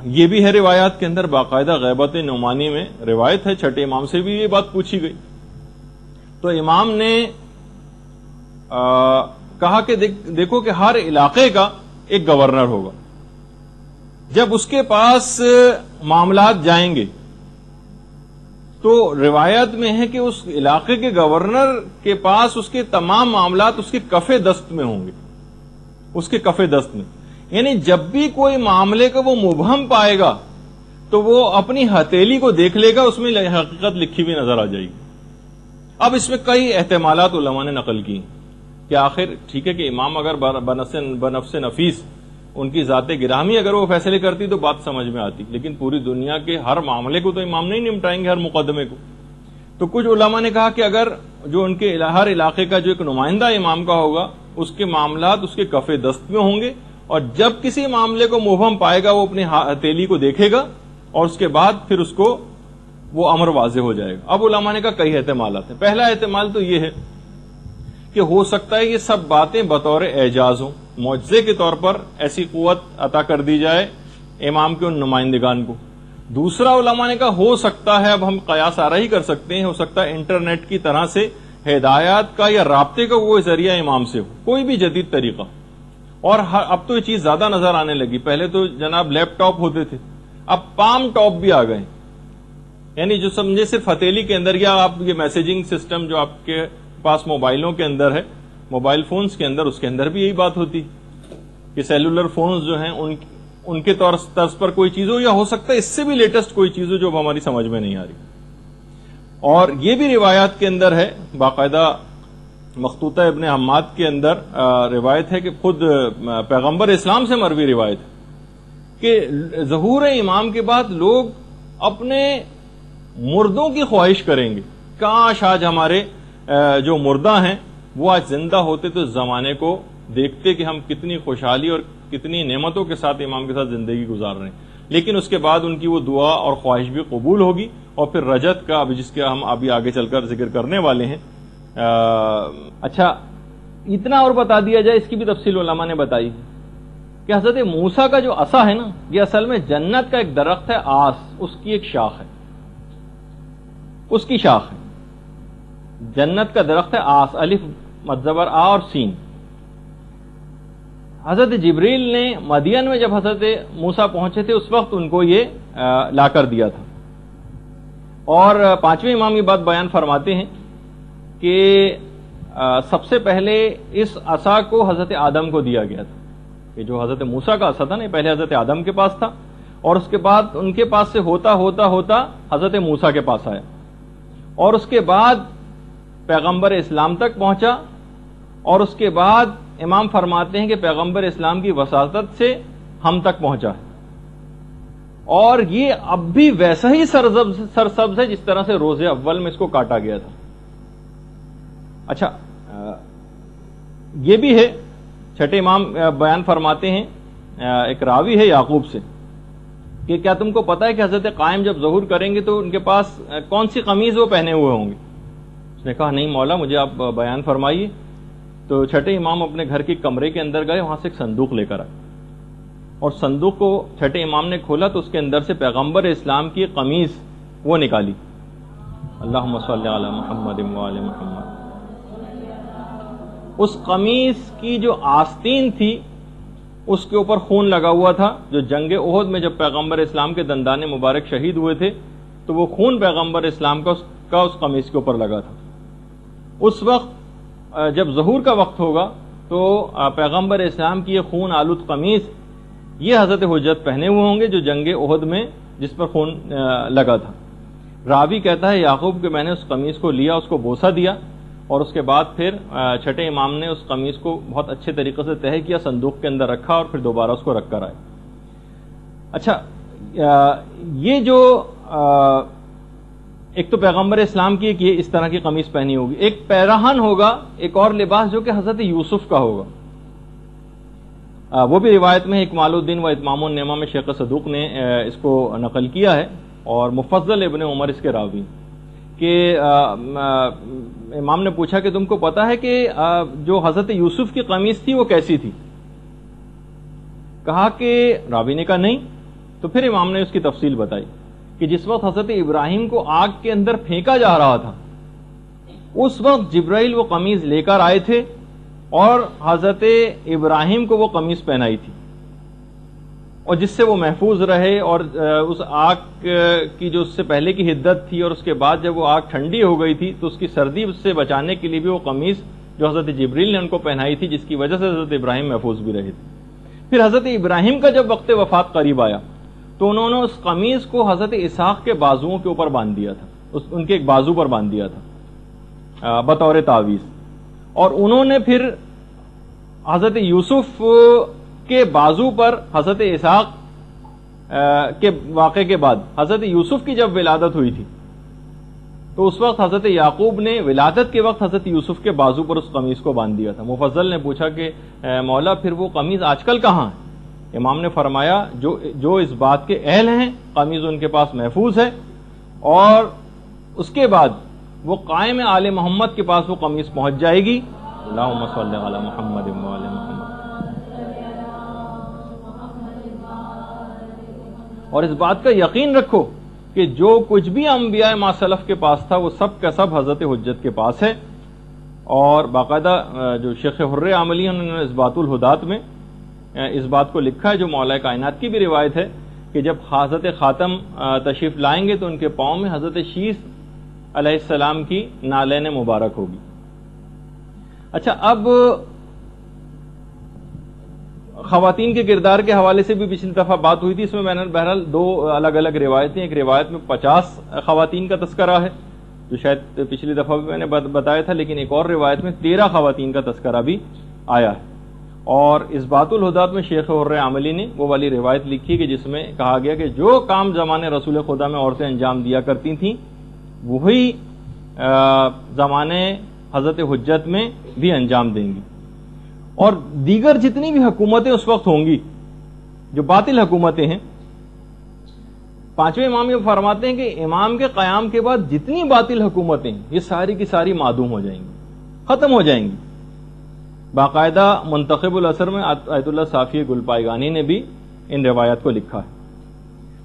یہ بھی ہے روایات کے اندر باقاعدہ غیبت نعمانی میں روایت ہے، چھٹے امام سے بھی یہ بات پوچھی گئی. تو امام نے کہا کہ دیکھو کہ ہر علاقے کا ایک گورنر ہوگا، جب اس کے پاس معاملات جائیں گے تو روایت میں ہے کہ اس علاقے کے گورنر کے پاس اس کے تمام معاملات اس کے کف دست میں ہوں گے، اس کے کف دست میں. یعنی جب بھی کوئی معاملے کو وہ مبہم پائے گا تو وہ اپنی ہتھیلی کو دیکھ لے گا، اس میں حقیقت لکھی ہوئی نظر آ جائے گی. اب اس میں کئی احتمالات علماء نے نقل کی کہ آخر ٹھیک ہے کہ امام اگر بنفس نفیس ان کی ذات گرامی اگر وہ فیصلے کرتی تو بات سمجھ میں آتی، لیکن پوری دنیا کے ہر معاملے کو تو امام نہیں نمٹائیں گے، ہر مقدمے کو. تو کچھ علماء نے کہا کہ اگر جو ان کے ہر علاقے کا جو ایک نمائندہ امام کا ہوگا اس کے معاملات اس کے کف دست میں ہوں گے، اور جب کسی معاملے کو مبہم پائے گا وہ اپنی ہتھیلی کو دیکھے گا اور اس کے بعد پھر اس کو وہ امر واضح ہو جائے گا. اب علماء نے کہا کئی احتمالات ہیں. پہلا احتمال تو یہ ہے کہ ہو سکتا ہے یہ سب باتیں بطور اعجاز ہوں، معجزے کے طور پر ایسی قوت عطا کر دی جائے امام کے ان نمائندگان کو. دوسرا علماء نے کہا ہو سکتا ہے، اب ہم قیاس آرا ہی کر سکتے ہیں، ہو سکتا ہے انٹرنیٹ کی طرح سے ہدایات کا یا رابطے کا وہ ذریعہ امام سے ہو، کوئی بھی جدید طریقہ. اور اب تو یہ چیز زیادہ نظر آنے لگی، پہلے تو جناب لیپ ٹاپ ہوتے تھے، اب پام ٹاپ بھی آ گئے. یعنی جو سمجھے صرف ہتھیلی کے اندر، یا آپ یہ میسیجنگ سسٹم جو آپ کے پاس موبائلوں کے اندر ہے، موبائل فونز کے اندر، اس کے اندر بھی یہی بات ہوتی کہ سیلولر فونز جو ہیں ان کے طرز پر کوئی چیز ہو، یا ہو سکتا ہے اس سے بھی لیٹسٹ کوئی چیز ہو جو ہماری سمجھ میں نہیں آ رہی. اور یہ بھی روایات کے اندر ہے، باقاعدہ مخطوطہ ابن حماد کے اندر روایت ہے کہ خود پیغمبر اسلام سے مروی روایت ہے کہ ظہور امام کے بعد لوگ اپنے مردوں کی خواہش کریں گے، کاش آج ہمارے جو مردہ ہیں وہ آج زندہ ہوتے تو اس زمانے کو دیکھتے کہ ہم کتنی خوشحالی اور کتنی نعمتوں کے ساتھ امام کے ساتھ زندگی گزار رہے ہیں. لیکن اس کے بعد ان کی وہ دعا اور خواہش بھی قبول ہوگی، اور پھر رجت کا جس کا ہم ابھی آگے چل کر ذکر کرنے والے ہیں. اچھا، اتنا اور بتا دیا جائے، اس کی بھی تفصیل علماء نے بتائی کہ حضرت موسیٰ کا جو عصا ہے نا، یہ اصل میں جنت کا ایک درخت ہے، آس، اس کی ایک شاخ ہے، اس کی شاخ ہے. جنت کا درخت ہے آس، الف مدزبر آ اور سین. حضرت جبریل نے مدین میں جب حضرت موسیٰ پہنچے تھے اس وقت ان کو یہ لا کر دیا تھا. اور پانچویں امام یہ بات بیان فرماتے ہیں کہ سب سے پہلے اس عصا کو حضرت آدم کو دیا گیا تھا، کہ جو حضرت موسیٰ کا عصا تھا نا، پہلے حضرت آدم کے پاس تھا، اور اس کے بعد ان کے پاس سے ہوتا ہوتا ہوتا حضرت موسیٰ کے پاس آیا، اور اس کے بعد پیغمبر اسلام تک پہنچا، اور اس کے بعد امام فرماتے ہیں کہ پیغمبر اسلام کی وساطت سے ہم تک پہنچا ہے. اور یہ اب بھی ویسا ہی سرسبز ہے جس طرح سے روز اول میں اس کو کاٹا گیا تھا. اچھا، یہ بھی ہے، چھٹے امام بیان فرماتے ہیں، ایک راوی ہے یعقوب سے، کہ کیا تم کو پتا ہے کہ حضرت قائم جب ظہور کریں گے تو ان کے پاس کون سی قمیض وہ پہنے ہوئے ہوں گے؟ اس نے کہا نہیں مولا، مجھے آپ بیان فرمائیے. تو چھٹے امام اپنے گھر کے کمرے کے اندر گئے، وہاں سے ایک صندوق لے کر آئے، اور صندوق کو چھٹے امام نے کھولا تو اس کے اندر سے پیغمبر اسلام کی قمیض وہ نکالی. اللہم صلی علی محمد وآل محمد. اس قمیض کی جو آستین تھی اس کے اوپر خون لگا ہوا تھا، جو جنگ احد میں جب پیغمبر اسلام کے دندان مبارک شہید ہوئے تھے تو وہ خون پیغمبر اسلام کا اس قمیض کے اوپر لگا تھا. اس وقت جب ظہور کا وقت ہوگا تو پیغمبر اسلام کی یہ خون آلود قمیض یہ حضرت حجت پہنے ہوئے ہوں گے جو جنگ احد میں جس پر خون لگا تھا. راوی کہتا ہے یعقوب کہ میں نے اس قمیض کو لیا، اس کو بوسہ دیا، اور اس کے بعد پھر چھٹے امام نے اس قمیض کو بہت اچھے طریقے سے تہہ کیا، صندوق کے اندر رکھا، اور پھر دوبارہ اس کو رکھ کر آئے. اچھا، یہ جو ایک تو پیغمبر اسلام کی ایک یہ اس طرح کی قمیص پہنی ہوگی، ایک پیراہن ہوگا، ایک اور لباس جو کہ حضرت یوسف کا ہوگا. وہ بھی روایت میں اکمال الدین و اتمام النعمہ میں شیخ صدوق نے اس کو نقل کیا ہے، اور مفضل ابن عمر اس کے راوی، کہ امام نے پوچھا کہ تم کو پتا ہے کہ جو حضرت یوسف کی قمیص تھی وہ کیسی تھی؟ کہا کہ راوی نے کہا نہیں. تو پھر امام نے اس کی تفصیل بتائی کہ جس وقت حضرت ابراہیم کو آگ کے اندر پھینکا جا رہا تھا اس وقت جبرائیل وہ قمیض لے کر آئے تھے اور حضرت ابراہیم کو وہ قمیض پہنائی تھی، اور جس سے وہ محفوظ رہے، اور اس آگ کی جو اس سے پہلے کی حدت تھی اور اس کے بعد جب وہ آگ ٹھنڈی ہو گئی تھی تو اس کی سردی سے بچانے کے لیے بھی وہ قمیض جو حضرت جبریل نے ان کو پہنائی تھی، جس کی وجہ سے حضرت ابراہیم محفوظ بھی رہے تھے. پھر حضرت ابراہیم کا جب وقت وفات قریب آیا تو انہوں نے اس قمیض کو حضرت اسحاق کے بازوؤں کے اوپر باندھ دیا تھا، ان کے ایک بازو پر باندھ دیا تھا بطور تعویذ، اور انہوں نے پھر حضرت یوسف کے بازو پر حضرت اسحاق کے واقعے کے بعد حضرت یوسف کی جب ولادت ہوئی تھی تو اس وقت حضرت یعقوب نے ولادت کے وقت حضرت یوسف کے بازو پر اس قمیض کو باندھ دیا تھا. مفضل نے پوچھا کہ مولا پھر وہ قمیض آج کل کہاں ہے؟ امام نے فرمایا جو اس بات کے اہل ہیں قمیض ان کے پاس محفوظ ہے، اور اس کے بعد وہ قائم آل محمد کے پاس وہ قمیض پہنچ جائے گی. اللہم صلی علی محمد و آل محمد. اور اس بات کا یقین رکھو کہ جو کچھ بھی انبیاء ما سلف کے پاس تھا وہ سب کا سب حضرت حجت کے پاس ہے. اور باقاعدہ جو شیخ حر عاملی انہوں نے اثبات الہدات میں اس بات کو لکھا ہے، جو مولا کائنات کی بھی روایت ہے کہ جب حضرت خاتم تشریف لائیں گے تو ان کے پاؤں میں حضرت شیس علیہ السلام کی نالین مبارک ہوگی. اچھا، اب خواتین کے کردار کے حوالے سے بھی پچھلی دفعہ بات ہوئی تھی، اس میں میں نے بہرحال دو الگ الگ روایتیں، ایک روایت میں 50 خواتین کا تذکرہ ہے جو شاید پچھلی دفعہ بھی میں نے بتایا تھا، لیکن ایک اور روایت میں 13 خواتین کا تذکرہ بھی آیا ہے. اور اثبات الہدات میں شیخ حر عاملی نے وہ والی روایت لکھی کہ جس میں کہا گیا کہ جو کام زمانے رسول خدا میں عورتیں انجام دیا کرتی تھیں وہی زمانے حضرت حجت میں بھی انجام دیں گی. اور دیگر جتنی بھی حکومتیں اس وقت ہوں گی جو باطل حکومتیں ہیں، پانچویں امام یہ فرماتے ہیں کہ امام کے قیام کے بعد جتنی باطل حکومتیں ہیں یہ ساری کی ساری معدوم ہو جائیں گی، ختم ہو جائیں گی. باقاعدہ منتخب الاثر میں آیت اللہ صافی گلپائگانی نے بھی ان روایات کو لکھا ہے.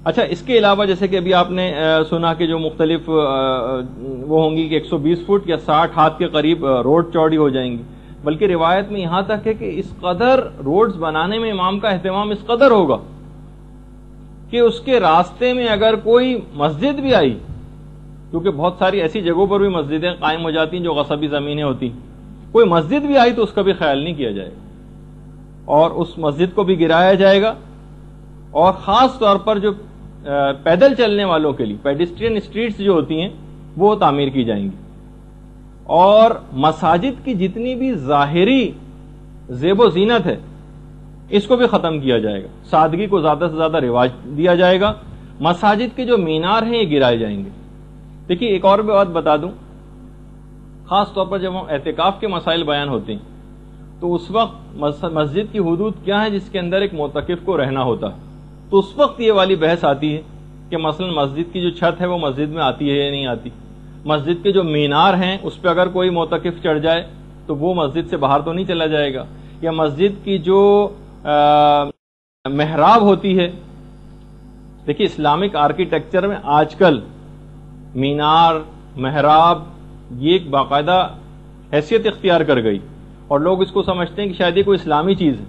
اچھا، اس کے علاوہ جیسے کہ ابھی آپ نے سنا کہ جو مختلف وہ ہوں گی کہ 120 فٹ یا 60 ہاتھ کے قریب روڈ چوڑی ہو جائیں گی، بلکہ روایت میں یہاں تک ہے کہ اس قدر روڈز بنانے میں امام کا اہتمام اس قدر ہوگا کہ اس کے راستے میں اگر کوئی مسجد بھی آئی، کیونکہ بہت ساری ایسی جگہوں پر بھی مسجدیں قائم ہو جاتی ہیں جو غصبی زمینیں ہوتی ہیں، کوئی مسجد بھی آئی تو اس کا بھی خیال نہیں کیا جائے گا اور اس مسجد کو بھی گرایا جائے گا. اور خاص طور پر جو پیدل چلنے والوں کے لیے پیڈسٹرین اسٹریٹس جو ہوتی ہیں وہ تعمیر کی جائیں گی. اور مساجد کی جتنی بھی ظاہری زیب و زینت ہے اس کو بھی ختم کیا جائے گا، سادگی کو زیادہ سے زیادہ رواج دیا جائے گا. مساجد کے جو مینار ہیں یہ گرائے جائیں گے. دیکھیے ایک اور بھی بات بتا دوں، خاص طور پر جب ہم اعتکاف کے مسائل بیان ہوتے ہیں تو اس وقت مسجد کی حدود کیا ہے جس کے اندر ایک معتکف کو رہنا ہوتا ہے، تو اس وقت یہ والی بحث آتی ہے کہ مثلا مسجد کی جو چھت ہے وہ مسجد میں آتی ہے یا نہیں آتی. مسجد کے جو مینار ہیں اس پہ اگر کوئی معتکف چڑھ جائے تو وہ مسجد سے باہر تو نہیں چلا جائے گا. یا مسجد کی جو محراب ہوتی ہے، دیکھیے اسلامک آرکیٹیکچر میں آج کل مینار، محراب یہ ایک باقاعدہ حیثیت اختیار کر گئی اور لوگ اس کو سمجھتے ہیں کہ شاید یہ کوئی اسلامی چیز ہے.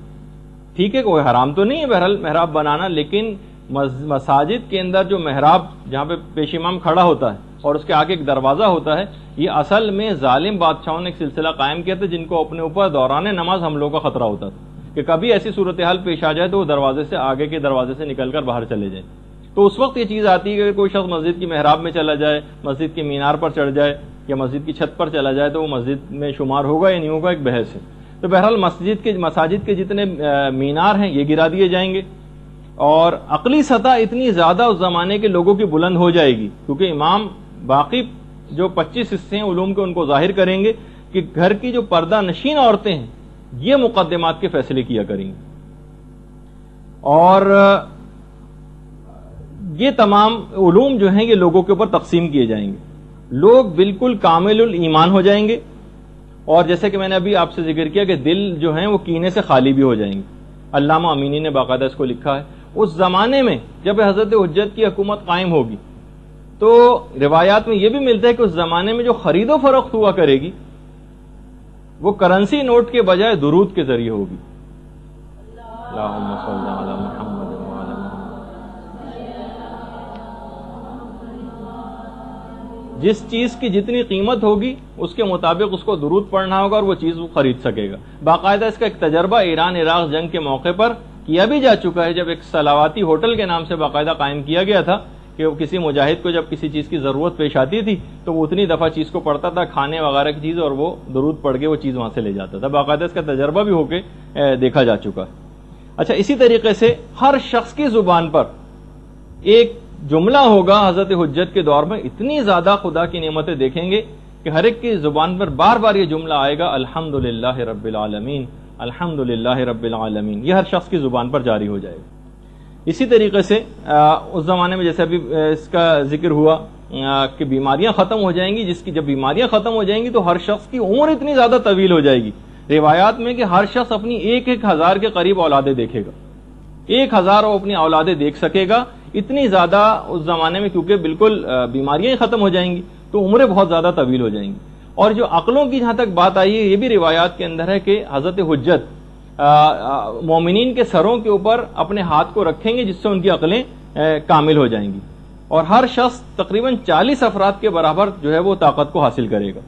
ٹھیک ہے، کوئی حرام تو نہیں ہے بہرحال محراب بنانا، لیکن مساجد کے اندر جو محراب جہاں پہ پیش امام کھڑا ہوتا ہے اور اس کے آگے ایک دروازہ ہوتا ہے، یہ اصل میں ظالم بادشاہوں نے ایک سلسلہ قائم کیا تھا جن کو اپنے اوپر دوران نماز حملوں کا خطرہ ہوتا تھا کہ کبھی ایسی صورتحال پیش آ جائے تو وہ دروازے سے آگے کے دروازے سے نکل کر باہر چلے جائیں. تو اس وقت یہ چیز آتی ہے کہ کوئی شخص مسجد کی محراب میں چلا جائے، مسجد کے مینار پر چڑھ جائے یا مسجد کی چھت پر چلا جائے تو وہ مسجد میں شمار ہوگا یا نہیں ہوگا، ایک بحث ہے. تو بہرحال مساجد کے جتنے مینار ہیں یہ گرا دیے جائیں گے. اور عقلی سطح اتنی زیادہ اس زمانے کے لوگوں کی بلند ہو جائے گی کیونکہ امام باقی جو 25 حصے ہیں علوم کے ان کو ظاہر کریں گے کہ گھر کی جو پردہ نشین عورتیں ہیں یہ مقدمات کے فیصلے کیا کریں گے، اور یہ تمام علوم جو ہیں یہ لوگوں کے اوپر تقسیم کیے جائیں گے، لوگ بالکل کامل الایمان ہو جائیں گے، اور جیسے کہ میں نے ابھی آپ سے ذکر کیا کہ دل جو ہیں وہ کینے سے خالی بھی ہو جائیں گے۔ علامہ امینی نے باقاعدہ اس کو لکھا ہے۔ اس زمانے میں جب حضرت حجت کی حکومت قائم ہوگی تو روایات میں یہ بھی ملتا ہے کہ اس زمانے میں جو خرید و فروخت ہوا کرے گی وہ کرنسی نوٹ کے بجائے درود کے ذریعے ہوگی۔ اللہم صل علی محمد وعلی محمد۔ جس چیز کی جتنی قیمت ہوگی اس کے مطابق اس کو درود پڑھنا ہوگا اور وہ چیز وہ خرید سکے گا۔ باقاعدہ اس کا ایک تجربہ ایران عراق جنگ کے موقع پر کیا بھی جا چکا ہے، جب ایک صلواتی ہوٹل کے نام سے باقاعدہ قائم کیا گیا تھا کہ کسی مجاہد کو جب کسی چیز کی ضرورت پیش آتی تھی تو وہ اتنی دفعہ چیز کو پڑھتا تھا، کھانے وغیرہ کی چیز، اور وہ درود پڑھ کے وہ چیز وہاں سے لے جاتا تھا۔ باقاعدہ اس کا تجربہ بھی ہو کے دیکھا جا چکا ہے۔ اچھا، اسی طریقے سے ہر شخص کی زبان پر ایک جملہ ہوگا حضرت حجت کے دور میں، اتنی زیادہ خدا کی نعمتیں دیکھیں گے کہ ہر ایک کی زبان پر بار بار یہ جملہ آئے گا، الحمدللہ رب العالمین، الحمدللہ رب العالمین، یہ ہر شخص کی زبان پر جاری ہو جائے گا۔ اسی طریقے سے اس زمانے میں جیسے ابھی اس کا ذکر ہوا کہ بیماریاں ختم ہو جائیں گی، جس کی جب بیماریاں ختم ہو جائیں گی تو ہر شخص کی عمر اتنی زیادہ طویل ہو جائے گی، روایات میں کہ ہر شخص اپنی 1,000 کے قریب اولادیں دیکھے گا، 1,000 وہ اپنی اولادیں دیکھ سکے گا، اتنی زیادہ اس زمانے میں، کیونکہ بالکل بیماریاں ہی ختم ہو جائیں گی تو عمریں بہت زیادہ طویل ہو جائیں گی۔ اور جو عقلوں کی جہاں تک بات آئی ہے، یہ بھی روایات کے اندر ہے کہ حضرت حجت مومنین کے سروں کے اوپر اپنے ہاتھ کو رکھیں گے جس سے ان کی عقلیں کامل ہو جائیں گی، اور ہر شخص تقریباً 40 افراد کے برابر جو ہے وہ طاقت کو حاصل کرے گا۔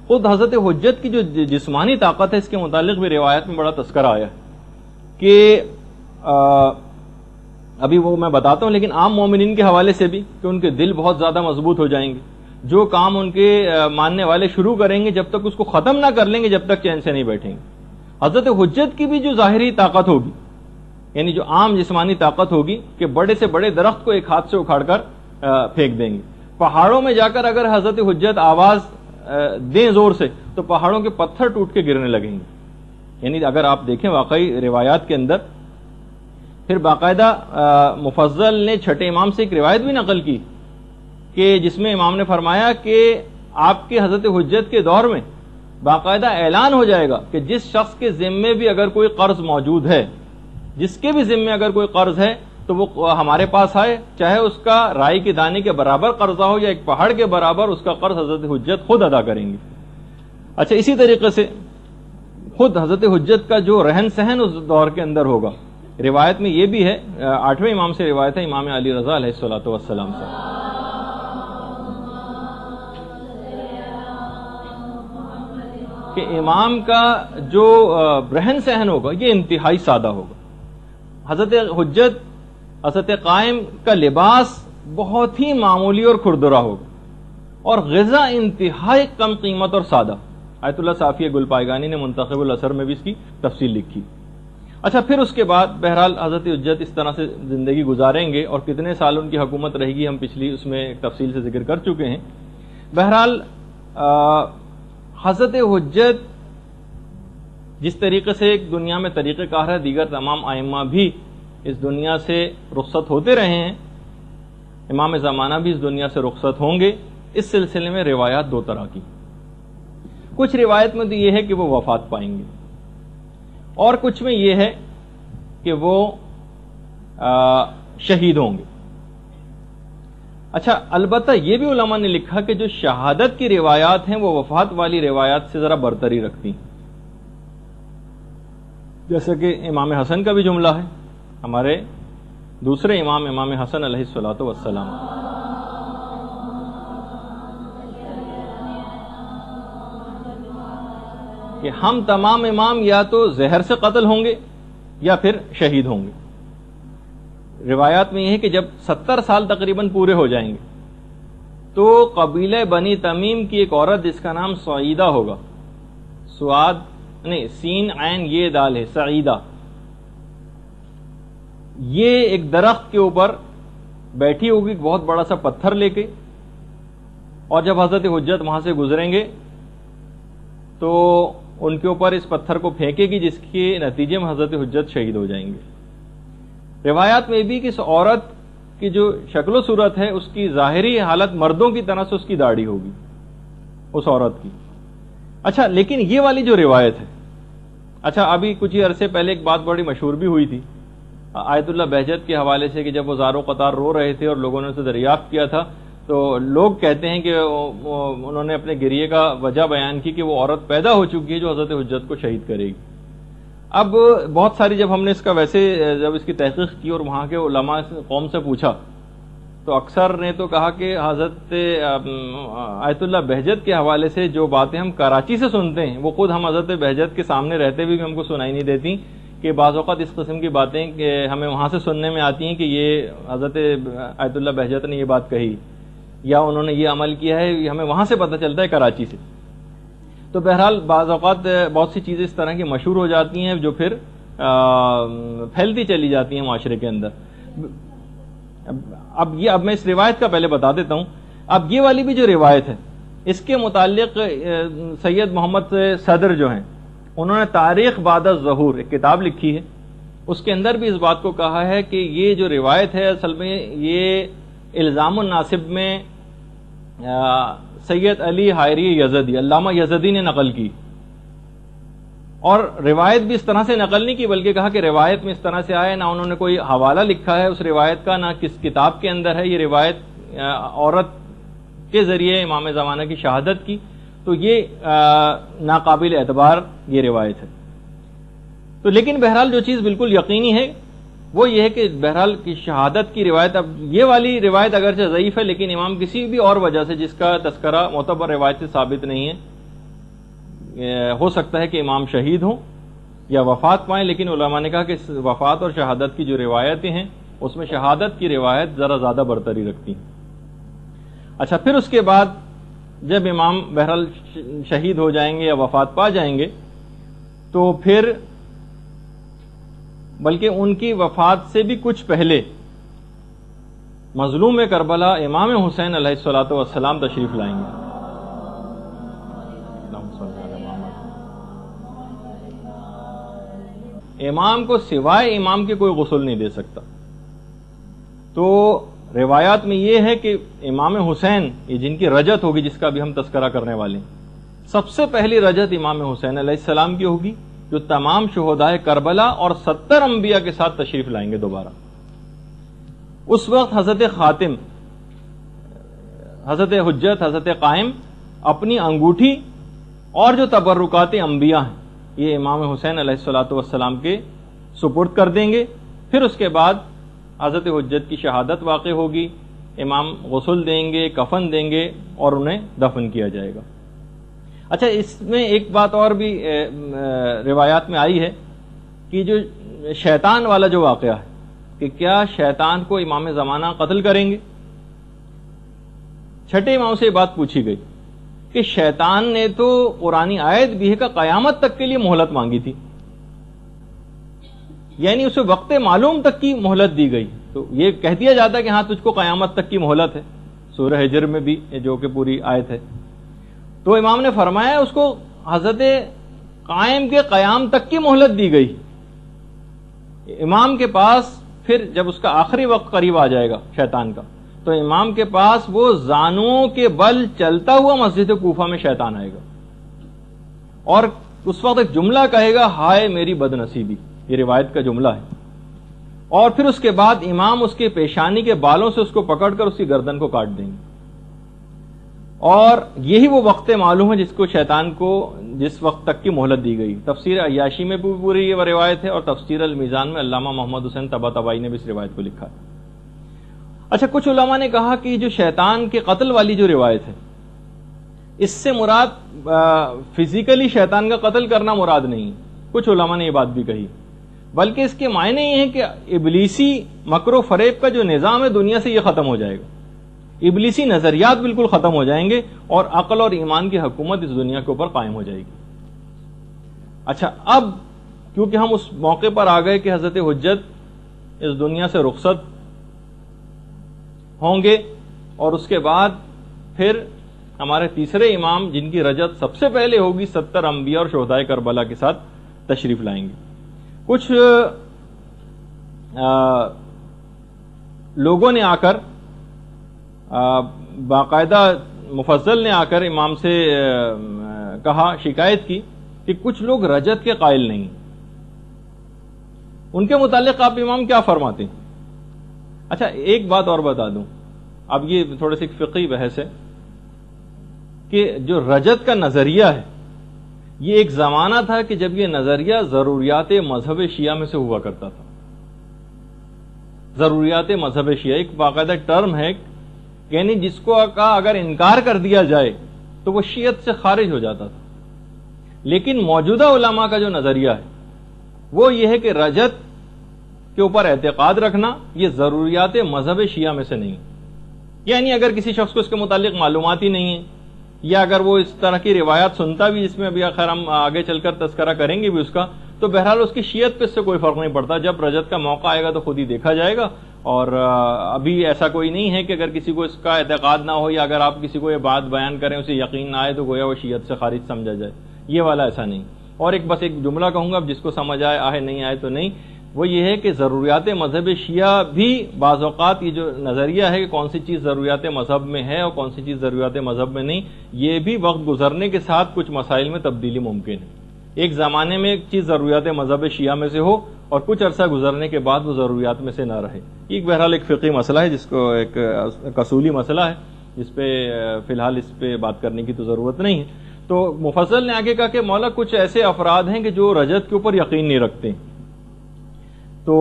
خود حضرت حجت کی جو جسمانی طاقت ہے اس کے متعلق بھی روایت میں بڑا تذکرہ آیا ہے کہ ابھی وہ میں بتاتا ہوں، لیکن عام مومنین کے حوالے سے بھی کہ ان کے دل بہت زیادہ مضبوط ہو جائیں گے، جو کام ان کے ماننے والے شروع کریں گے جب تک اس کو ختم نہ کر لیں گے جب تک چین سے نہیں بیٹھیں گے۔ حضرت حجت کی بھی جو ظاہری طاقت ہوگی، یعنی جو عام جسمانی طاقت ہوگی کہ بڑے سے بڑے درخت کو ایک ہاتھ سے اکھاڑ کر پھینک دیں گے، پہاڑوں میں جا کر اگر حضرت حجت آواز دیں زور سے تو پہاڑوں کے پتھر ٹوٹ کے گرنے لگیں گے۔ یعنی اگر آپ دیکھیں واقعی روایات کے اندر، پھر باقاعدہ مفضل نے چھٹے امام سے ایک روایت بھی نقل کی کہ جس میں امام نے فرمایا کہ آپ کے حضرت حجت کے دور میں باقاعدہ اعلان ہو جائے گا کہ جس شخص کے ذمے بھی اگر کوئی قرض موجود ہے، جس کے بھی ذمے اگر کوئی قرض ہے تو وہ ہمارے پاس آئے، چاہے اس کا رائی کے دانے کے برابر قرضہ ہو یا ایک پہاڑ کے برابر، اس کا قرض حضرت حجت خود ادا کریں گے۔ اچھا، اسی طریقے سے خود حضرت حجت کا جو رہن سہن اس دور کے اندر ہوگا، روایت میں یہ بھی ہے، 8ویں امام سے روایت ہے، امام علی رضا علیہ الصلوۃ والسلام سے، کہ امام کا جو رہن سہن ہوگا یہ انتہائی سادہ ہوگا۔ حضرت حجت، حضرت قائم کا لباس بہت ہی معمولی اور کھردرا ہوگا، اور غذا انتہائی کم قیمت اور سادہ۔ آیت اللہ صافی گل پائیگانی نے منتخب الاثر میں بھی اس کی تفصیل لکھی۔ اچھا، پھر اس کے بعد بہرحال حضرت حجت اس طرح سے زندگی گزاریں گے، اور کتنے سال ان کی حکومت رہے گی ہم پچھلی اس میں تفصیل سے ذکر کر چکے ہیں۔ بہرحال حضرت حجت جس طریقے سے ایک دنیا میں طریقہ کار ہے، دیگر تمام ائمہ بھی اس دنیا سے رخصت ہوتے رہے ہیں، امام زمانہ بھی اس دنیا سے رخصت ہوں گے۔ اس سلسلے میں روایات دو طرح کی، کچھ روایت میں تو یہ ہے کہ وہ وفات پائیں گے، اور کچھ میں یہ ہے کہ وہ شہید ہوں گے۔ اچھا، البتہ یہ بھی علماء نے لکھا کہ جو شہادت کی روایات ہیں وہ وفات والی روایات سے ذرا برتری رکھتی ہیں، جیسے کہ امام حسن کا بھی جملہ ہے، ہمارے دوسرے امام، امام حسن علیہ الصلوۃ والسلام، کہ ہم تمام امام یا تو زہر سے قتل ہوں گے یا پھر شہید ہوں گے۔ روایات میں یہ ہے کہ جب 70 سال تقریباً پورے ہو جائیں گے تو قبیلہ بنی تمیم کی ایک عورت جس کا نام سعیدہ ہوگا، سعاد نہیں، سین عین یہ دال ہے، سعیدہ، یہ ایک درخت کے اوپر بیٹھی ہوگی بہت بڑا سا پتھر لے کے، اور جب حضرت حجت وہاں سے گزریں گے تو ان کے اوپر اس پتھر کو پھینکے گی، جس کے نتیجے میں حضرت حجت شہید ہو جائیں گے۔ روایات میں بھی کہ اس عورت کی جو شکل و صورت ہے اس کی ظاہری حالت مردوں کی طرح سے اس کی داڑھی ہوگی اس عورت کی۔ اچھا، لیکن یہ والی جو روایت ہے، اچھا ابھی کچھ ہی عرصے پہلے ایک بات بڑی مشہور بھی ہوئی تھی آیت اللہ بہجت کے حوالے سے، کہ جب وہ زار و قطار رو رہے تھے اور لوگوں نے اسے دریافت کیا تھا تو لوگ کہتے ہیں کہ انہوں نے اپنے گریے کا وجہ بیان کی کہ وہ عورت پیدا ہو چکی ہے جو حضرت حجت کو شہید کرے گی۔ اب بہت ساری جب ہم نے اس کا ویسے جب اس کی تحقیق کی اور وہاں کے علماء قوم سے پوچھا تو اکثر نے تو کہا کہ حضرت آیت اللہ بہجت کے حوالے سے جو باتیں ہم کراچی سے سنتے ہیں وہ خود ہم حضرت بہجت کے سامنے رہتے ہوئے بھی ہم کو سنائی نہیں دیتی، کہ بعض اوقات اس قسم کی باتیں کہ ہمیں وہاں سے سننے میں آتی ہیں کہ یہ حضرت آیت اللہ بہجت نے یہ بات کہی یا انہوں نے یہ عمل کیا ہے، یہ ہمیں وہاں سے پتہ چلتا ہے کراچی سے۔ تو بہرحال بعض اوقات بہت سی چیزیں اس طرح کی مشہور ہو جاتی ہیں جو پھر پھیلتی چلی جاتی ہیں معاشرے کے اندر۔ اب میں اس روایت کا پہلے بتا دیتا ہوں۔ اب یہ والی بھی جو روایت ہے اس کے متعلق سید محمد صدر جو ہیں انہوں نے تاریخ بعد الظہور ایک کتاب لکھی ہے، اس کے اندر بھی اس بات کو کہا ہے کہ یہ جو روایت ہے اصل میں یہ الزام الناصب میں سید علی حائری یزدی علامہ یزدی نے نقل کی، اور روایت بھی اس طرح سے نقل نہیں کی بلکہ کہا کہ روایت میں اس طرح سے آئے، نہ انہوں نے کوئی حوالہ لکھا ہے اس روایت کا، نہ کس کتاب کے اندر ہے یہ روایت عورت کے ذریعے امام زمانہ کی شہادت کی، تو یہ ناقابل اعتبار یہ روایت ہے۔ تو لیکن بہرحال جو چیز بالکل یقینی ہے وہ یہ ہے کہ بہرحال کی شہادت کی روایت، اب یہ والی روایت اگرچہ ضعیف ہے لیکن امام کسی بھی اور وجہ سے جس کا تذکرہ معتبر روایت سے ثابت نہیں ہے، ہو سکتا ہے کہ امام شہید ہوں یا وفات پائیں، لیکن علماء نے کہا کہ وفات اور شہادت کی جو روایتیں ہیں اس میں شہادت کی روایت ذرا زیادہ برتری رکھتی ہیں۔ اچھا، پھر اس کے بعد جب امام بہرحال شہید ہو جائیں گے یا وفات پا جائیں گے تو پھر بلکہ ان کی وفات سے بھی کچھ پہلے مظلوم کربلا امام حسین علیہ الصلوۃ والسلام تشریف لائیں گے۔ امام کو سوائے امام کے کوئی غسل نہیں دے سکتا۔ تو روایات میں یہ ہے کہ امام حسین یہ جن کی رجت ہوگی جس کا بھی ہم تذکرہ کرنے والے ہیں، سب سے پہلی رجت امام حسین علیہ السلام کی ہوگی جو تمام شہدائے کربلا اور 70 انبیاء کے ساتھ تشریف لائیں گے دوبارہ۔ اس وقت حضرت خاتم، حضرت حجت، حضرت قائم اپنی انگوٹھی اور جو تبرکات انبیاء ہیں یہ امام حسین علیہ الصلوۃ والسلام کے سپرد کر دیں گے۔ پھر اس کے بعد حضرت حجت کی شہادت واقع ہوگی، امام غسل دیں گے، کفن دیں گے اور انہیں دفن کیا جائے گا۔ اچھا، اس میں ایک بات اور بھی روایات میں آئی ہے کہ جو شیطان والا جو واقعہ ہے کہ کیا شیطان کو امام زمانہ قتل کریں گے؟ چھٹے امام سے یہ بات پوچھی گئی کہ شیطان نے تو قرآنی آیت بھی ہے کہ قیامت تک کے لیے مہلت مانگی تھی، یعنی اسے وقت معلوم تک کی مہلت دی گئی، تو یہ کہہ دیا جاتا ہے کہ ہاں تجھ کو قیامت تک کی مہلت ہے، سورہ ہجر میں بھی جو کہ پوری آیت ہے۔ تو امام نے فرمایا اس کو حضرت قائم کے قیام تک کی مہلت دی گئی، امام کے پاس پھر جب اس کا آخری وقت قریب آ جائے گا شیطان کا تو امام کے پاس وہ زانوں کے بل چلتا ہوا مسجد کوفہ میں شیطان آئے گا اور اس وقت ایک جملہ کہے گا، ہائے میری بد نصیبی، یہ روایت کا جملہ ہے، اور پھر اس کے بعد امام اس کے پیشانی کے بالوں سے اس کو پکڑ کر اس کی گردن کو کاٹ دیں گے، اور یہی وہ وقت معلوم ہے جس کو شیطان کو جس وقت تک کی مہلت دی گئی۔ تفسیر عیاشی میں پوری یہ روایت ہے اور تفسیر المیزان میں علامہ محمد حسین طباطبائی نے بھی اس روایت کو لکھا ہے۔ اچھا، کچھ علماء نے کہا کہ جو شیطان کے قتل والی جو روایت ہے اس سے مراد فزیکلی شیطان کا قتل کرنا مراد نہیں، کچھ علماء نے یہ بات بھی کہی، بلکہ اس کے معنی یہ ہیں کہ ابلیسی مکر و فریب کا جو نظام ہے دنیا سے یہ ختم ہو جائے گا، ابلیسی نظریات بالکل ختم ہو جائیں گے اور عقل اور ایمان کی حکومت اس دنیا کے اوپر قائم ہو جائے گی۔ اچھا، اب کیونکہ ہم اس موقع پر آ گئے کہ حضرت حجت اس دنیا سے رخصت ہوں گے اور اس کے بعد پھر ہمارے تیسرے امام جن کی رجت سب سے پہلے ہوگی 70 انبیاء اور شہدائے کربلا کے ساتھ تشریف لائیں گے. کچھ لوگوں نے آ کر باقاعدہ مفضل نے آ کر امام سے کہا، شکایت کی کہ کچھ لوگ رجت کے قائل نہیں. ان کے متعلق آپ امام کیا فرماتے ہیں؟ اچھا ایک بات اور بتا دوں، اب یہ تھوڑی سی فقہی بحث ہے کہ جو رجت کا نظریہ ہے یہ ایک زمانہ تھا کہ جب یہ نظریہ ضروریات مذہب شیعہ میں سے ہوا کرتا تھا. ضروریات مذہب شیعہ ایک باقاعدہ ٹرم ہے، یعنی جس کو کا اگر انکار کر دیا جائے تو وہ شیعت سے خارج ہو جاتا تھا. لیکن موجودہ علماء کا جو نظریہ ہے وہ یہ ہے کہ رجت کے اوپر اعتقاد رکھنا یہ ضروریات مذہب شیعہ میں سے نہیں. یعنی اگر کسی شخص کو اس کے متعلق معلومات ہی نہیں ہے، یا اگر وہ اس طرح کی روایات سنتا بھی، جس میں ابھی آخر ہم آگے چل کر تذکرہ کریں گے بھی اس کا، تو بہرحال اس کی شیعت پہ اس سے کوئی فرق نہیں پڑتا. جب رجت کا موقع آئے گا تو خود ہی دیکھا جائے گا. اور ابھی ایسا کوئی نہیں ہے کہ اگر کسی کو اس کا اعتقاد نہ ہو یا اگر آپ کسی کو یہ بات بیان کریں اسے یقین نہ آئے تو گویا وہ شیعت سے خارج سمجھا جائے. یہ والا ایسا نہیں. اور بس ایک جملہ کہوں گا، اب جس کو سمجھ آئے نہیں آئے تو نہیں، وہ یہ ہے کہ ضروریات مذہب شیعہ بھی بعض اوقات یہ جو نظریہ ہے کہ کون سی چیز ضروریات مذہب میں ہے اور کون سی چیز ضروریات مذہب میں نہیں، یہ بھی وقت گزرنے کے ساتھ کچھ مسائل میں تبدیلی ممکن ہے. ایک زمانے میں ایک چیز ضروریات مذہب شیعہ میں سے ہو اور کچھ عرصہ گزرنے کے بعد وہ ضروریات میں سے نہ رہے. یہ بہرحال ایک فقہی مسئلہ ہے، جس کو ایک اصولی مسئلہ ہے، جس پہ فی الحال اس پہ بات کرنے کی تو ضرورت نہیں ہے. تو مفصل نے آگے کہا کہ مولا کچھ ایسے افراد ہیں کہ جو رجت کے اوپر یقین نہیں رکھتے. تو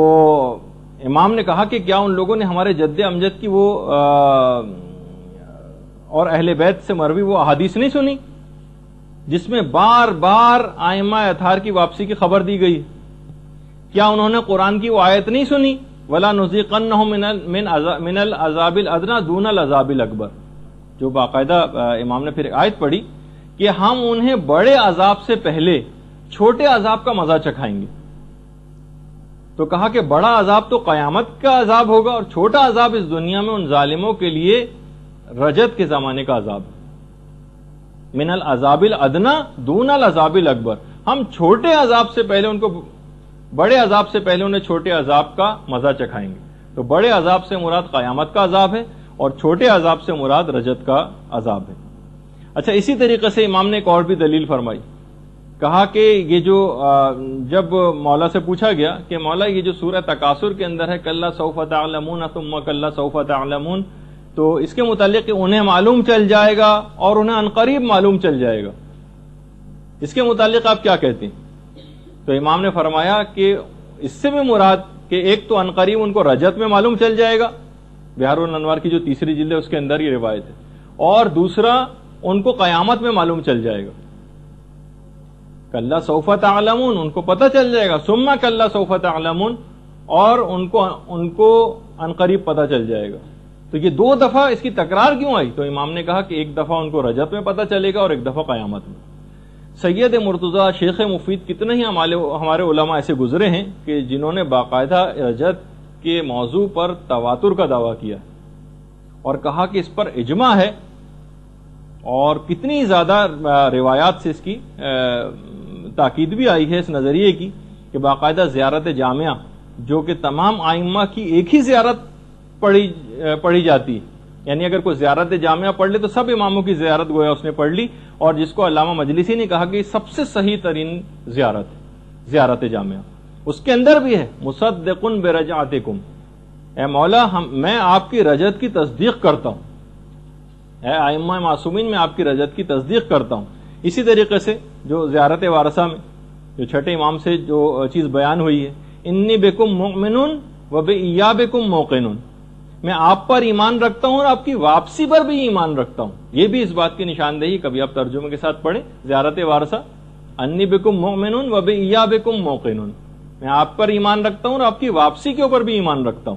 امام نے کہا کہ کیا ان لوگوں نے ہمارے جد امجد کی وہ اور اہل بیت سے مروی وہ احادیث نہیں سنی جس میں بار بار ائمہ اطہار کی واپسی کی خبر دی گئی؟ کیا انہوں نے قرآن کی وہ آیت نہیں سنی، وَلَا نُذِيقَنَّهُم مِّنَ الْعَذَابِ الْأَدْنَىٰ دُونَ الْعَذَابِ الْأَكْبَرِ؟ جو باقاعدہ امام نے پھر آیت پڑھی کہ ہم انہیں بڑے عذاب سے پہلے چھوٹے عذاب کا مزہ چکھائیں گے. تو کہا کہ بڑا عذاب تو قیامت کا عذاب ہوگا اور چھوٹا عذاب اس دنیا میں ان ظالموں کے لیے رجت کے زمانے کا عذاب. من العذاب الادنی دون العذاب الاکبر، ہم چھوٹے عذاب سے پہلے ان کو بڑے عذاب سے پہلے انہیں چھوٹے عذاب کا مزہ چکھائیں گے. تو بڑے عذاب سے مراد قیامت کا عذاب ہے اور چھوٹے عذاب سے مراد رجت کا عذاب ہے. اچھا اسی طریقے سے امام نے ایک اور بھی دلیل فرمائی. کہا کہ یہ جو جب مولا سے پوچھا گیا کہ مولا یہ جو سورہ تکاثر کے اندر ہے کلا سوف تعلمون ثم کلا سوف تعلمون، تو اس کے متعلق انہیں معلوم چل جائے گا اور انہیں عنقریب معلوم چل جائے گا، اس کے متعلق آپ کیا کہتے ہیں؟ تو امام نے فرمایا کہ اس سے بھی مراد کہ ایک تو عنقریب ان کو رجت میں معلوم چل جائے گا، بہار الانوار کی جو تیسری جلد ہے اس کے اندر یہ روایت ہے، اور دوسرا ان کو قیامت میں معلوم چل جائے گا. کلا سوف تعلمون ان کو پتہ چل جائے گا، ثم کلا سوف تعلمون اور ان کو عنقریب پتہ چل جائے گا. تو یہ دو دفعہ اس کی تکرار کیوں آئی؟ تو امام نے کہا کہ ایک دفعہ ان کو رجت میں پتہ چلے گا اور ایک دفعہ قیامت میں. سید مرتضیٰ شیخ مفید کتنے ہی ہمارے علماء ایسے گزرے ہیں کہ جنہوں نے باقاعدہ رجت کے موضوع پر تواتر کا دعویٰ کیا اور کہا کہ اس پر اجماع ہے، اور کتنی زیادہ روایات سے اس کی تاکید بھی آئی ہے اس نظریے کی کہ باقاعدہ زیارت جامعہ جو کہ تمام ائمہ کی ایک ہی زیارت پڑھی جاتی ہے، یعنی اگر کوئی زیارت جامعہ پڑھ لے تو سب اماموں کی زیارت گویا اس نے پڑھ لی، اور جس کو علامہ مجلسی نے کہا کہ سب سے صحیح ترین زیارت ہے زیارت جامعہ. اس کے اندر بھی ہے مصدق برجعتکم، اے مولا میں آپ کی رجت کی تصدیق کرتا ہوں، اے ائمہ معصومین میں آپ کی رجت کی تصدیق کرتا ہوں. اسی طریقے سے جو زیارت وارثہ میں جو چھٹے امام سے جو چیز بیان ہوئی ہے، انی بکم مؤمن و بایابکم موقن، میں آپ پر ایمان رکھتا ہوں اور آپ کی واپسی پر بھی ایمان رکھتا ہوں. یہ بھی اس بات کی نشاندہی، کبھی آپ ترجمے کے ساتھ پڑھیں زیارت وارثہ، انی بکم مؤمن و بایابکم موقن، میں آپ پر ایمان رکھتا ہوں اور آپ کی واپسی کے اوپر بھی ایمان رکھتا ہوں.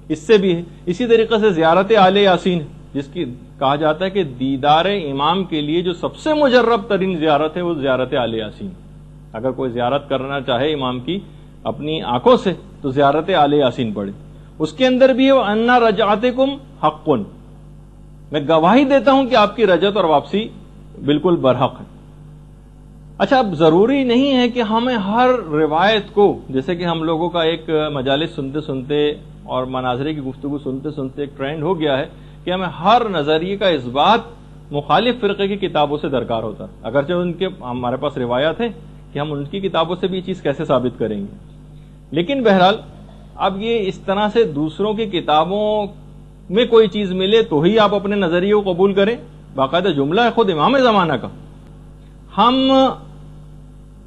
اس سے بھی ہے. اسی طریقے سے زیارت آل یاسین جس کی کہا جاتا ہے کہ دیدار امام کے لیے جو سب سے مجرب ترین زیارت ہے وہ زیارت آل یاسین. اگر کوئی زیارت کرنا چاہے امام کی اپنی آنکھوں سے تو زیارت آل یاسین پڑھے. اس کے اندر بھی ہے انا رجعتکم حق، میں گواہی دیتا ہوں کہ آپ کی رجعت اور واپسی بالکل برحق ہے۔ اچھا، اب ضروری نہیں ہے کہ ہمیں ہر روایت کو، جیسے کہ ہم لوگوں کا ایک مجالس سنتے سنتے اور مناظرے کی گفتگو سنتے سنتے ایک ٹرینڈ ہو گیا ہے کہ ہمیں ہر نظریے کا اس بات مخالف فرقے کی کتابوں سے درکار ہوتا ہے، اگرچہ ان کے ہمارے پاس روایات ہیں کہ ہم ان کی کتابوں سے بھی یہ چیز کیسے ثابت کریں گے، لیکن بہرحال اب یہ اس طرح سے دوسروں کی کتابوں میں کوئی چیز ملے تو ہی آپ اپنے نظریے کو قبول کریں، باقاعدہ جملہ ہے خود امام زمانہ کا۔ ہم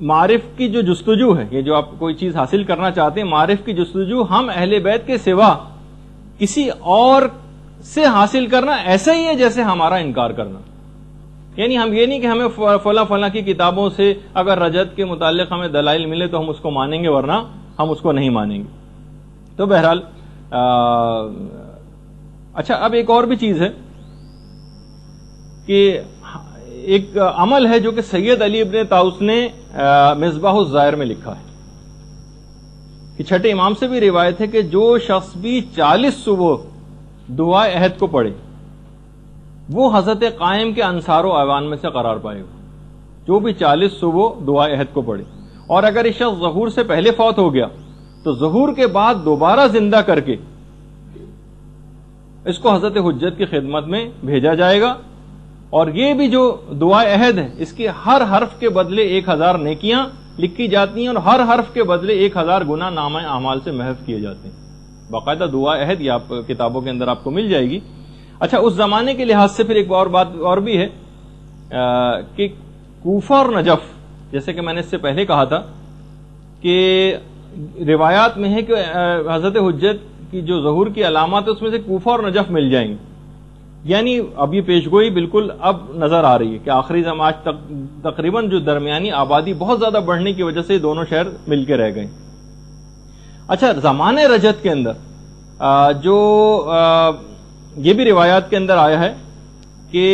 معرف کی جو جستجو ہے، یہ جو آپ کوئی چیز حاصل کرنا چاہتے ہیں، معرف کی جستجو ہم اہل بیت کے سوا کسی اور سے حاصل کرنا ایسا ہی ہے جیسے ہمارا انکار کرنا۔ یعنی ہم یہ نہیں کہ ہمیں فلاں فلاں کی کتابوں سے اگر رجعت کے متعلق ہمیں دلائل ملے تو ہم اس کو مانیں گے، ورنہ ہم اس کو نہیں مانیں گے۔ تو بہرحال اچھا، اب ایک اور بھی چیز ہے کہ ایک عمل ہے جو کہ سید علی ابن طاؤس نے مصباح الزائر میں لکھا ہے کہ چھٹے امام سے بھی روایت ہے کہ جو شخص بھی 40 صبح دعائے عہد کو پڑھے وہ حضرت قائم کے انصار و اعوان میں سے قرار پائے گا۔ جو بھی 40 صبح دعائے عہد کو پڑھے، اور اگر یہ شخص ظہور سے پہلے فوت ہو گیا تو ظہور کے بعد دوبارہ زندہ کر کے اس کو حضرت حجت کی خدمت میں بھیجا جائے گا، اور یہ بھی جو دعائے عہد ہے اس کے ہر حرف کے بدلے 1000 نیکیاں لکھی جاتی ہیں، اور ہر حرف کے بدلے 1000 گناہ نامہ اعمال سے محو کیے جاتے ہیں۔ باقاعدہ دعا عہد یہ آپ کتابوں کے اندر آپ کو مل جائے گی۔ اچھا، اس زمانے کے لحاظ سے پھر ایک اور بات اور بھی ہے کہ کوفہ اور نجف، جیسے کہ میں نے اس سے پہلے کہا تھا کہ روایات میں ہے کہ حضرت حجت کی جو ظہور کی علامات ہے اس میں سے کوفہ اور نجف مل جائیں گے، یعنی اب یہ پیشگوئی بالکل اب نظر آ رہی ہے کہ آخری زمان تقریباً جو درمیانی آبادی بہت زیادہ بڑھنے کی وجہ سے دونوں شہر مل کے رہ گئے۔ اچھا، زمانے رجعت کے اندر جو یہ بھی روایات کے اندر آیا ہے کہ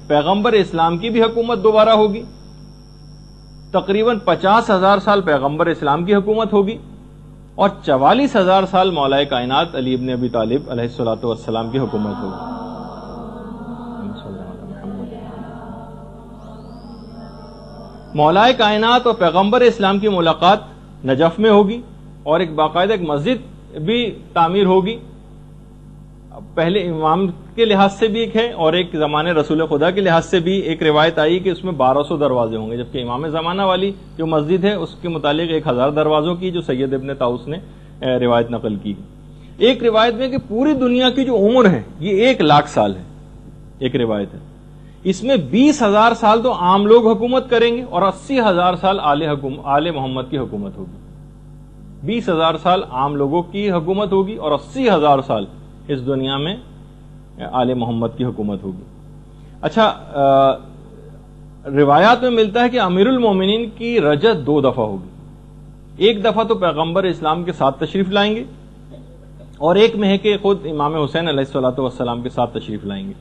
پیغمبر اسلام کی بھی حکومت دوبارہ ہوگی، تقریباً 50,000 سال پیغمبر اسلام کی حکومت ہوگی، اور 44,000 سال مولا کائنات علی ابن ابی طالب علیہ الصلوۃ والسلام کی حکومت ہوگی۔ مولا کائنات اور پیغمبر اسلام کی ملاقات نجف میں ہوگی، اور ایک باقاعدہ ایک مسجد بھی تعمیر ہوگی، پہلے امام کے لحاظ سے بھی ایک ہے، اور ایک زمانے رسول خدا کے لحاظ سے بھی ایک روایت آئی کہ اس میں 1200 دروازے ہوں گے، جبکہ امام زمانہ والی جو مسجد ہے اس کے متعلق 1000 دروازوں کی جو سید ابن طاؤس نے روایت نقل کی۔ ایک روایت میں کہ پوری دنیا کی جو عمر ہے یہ 1,00,000 سال ہے، ایک روایت ہے، اس میں 20,000 سال تو عام لوگ حکومت کریں گے اور 80,000 سال آل محمد کی حکومت ہوگی۔ 20,000 سال عام لوگوں کی حکومت ہوگی اور 80,000 سال اس دنیا میں آل محمد کی حکومت ہوگی۔ اچھا، روایات میں ملتا ہے کہ امیر المومنین کی رجعت 2 دفعہ ہوگی، ایک دفعہ تو پیغمبر اسلام کے ساتھ تشریف لائیں گے، اور ایک میں ہے کہ خود امام حسین علیہ الصلوۃ والسلام کے ساتھ تشریف لائیں گے۔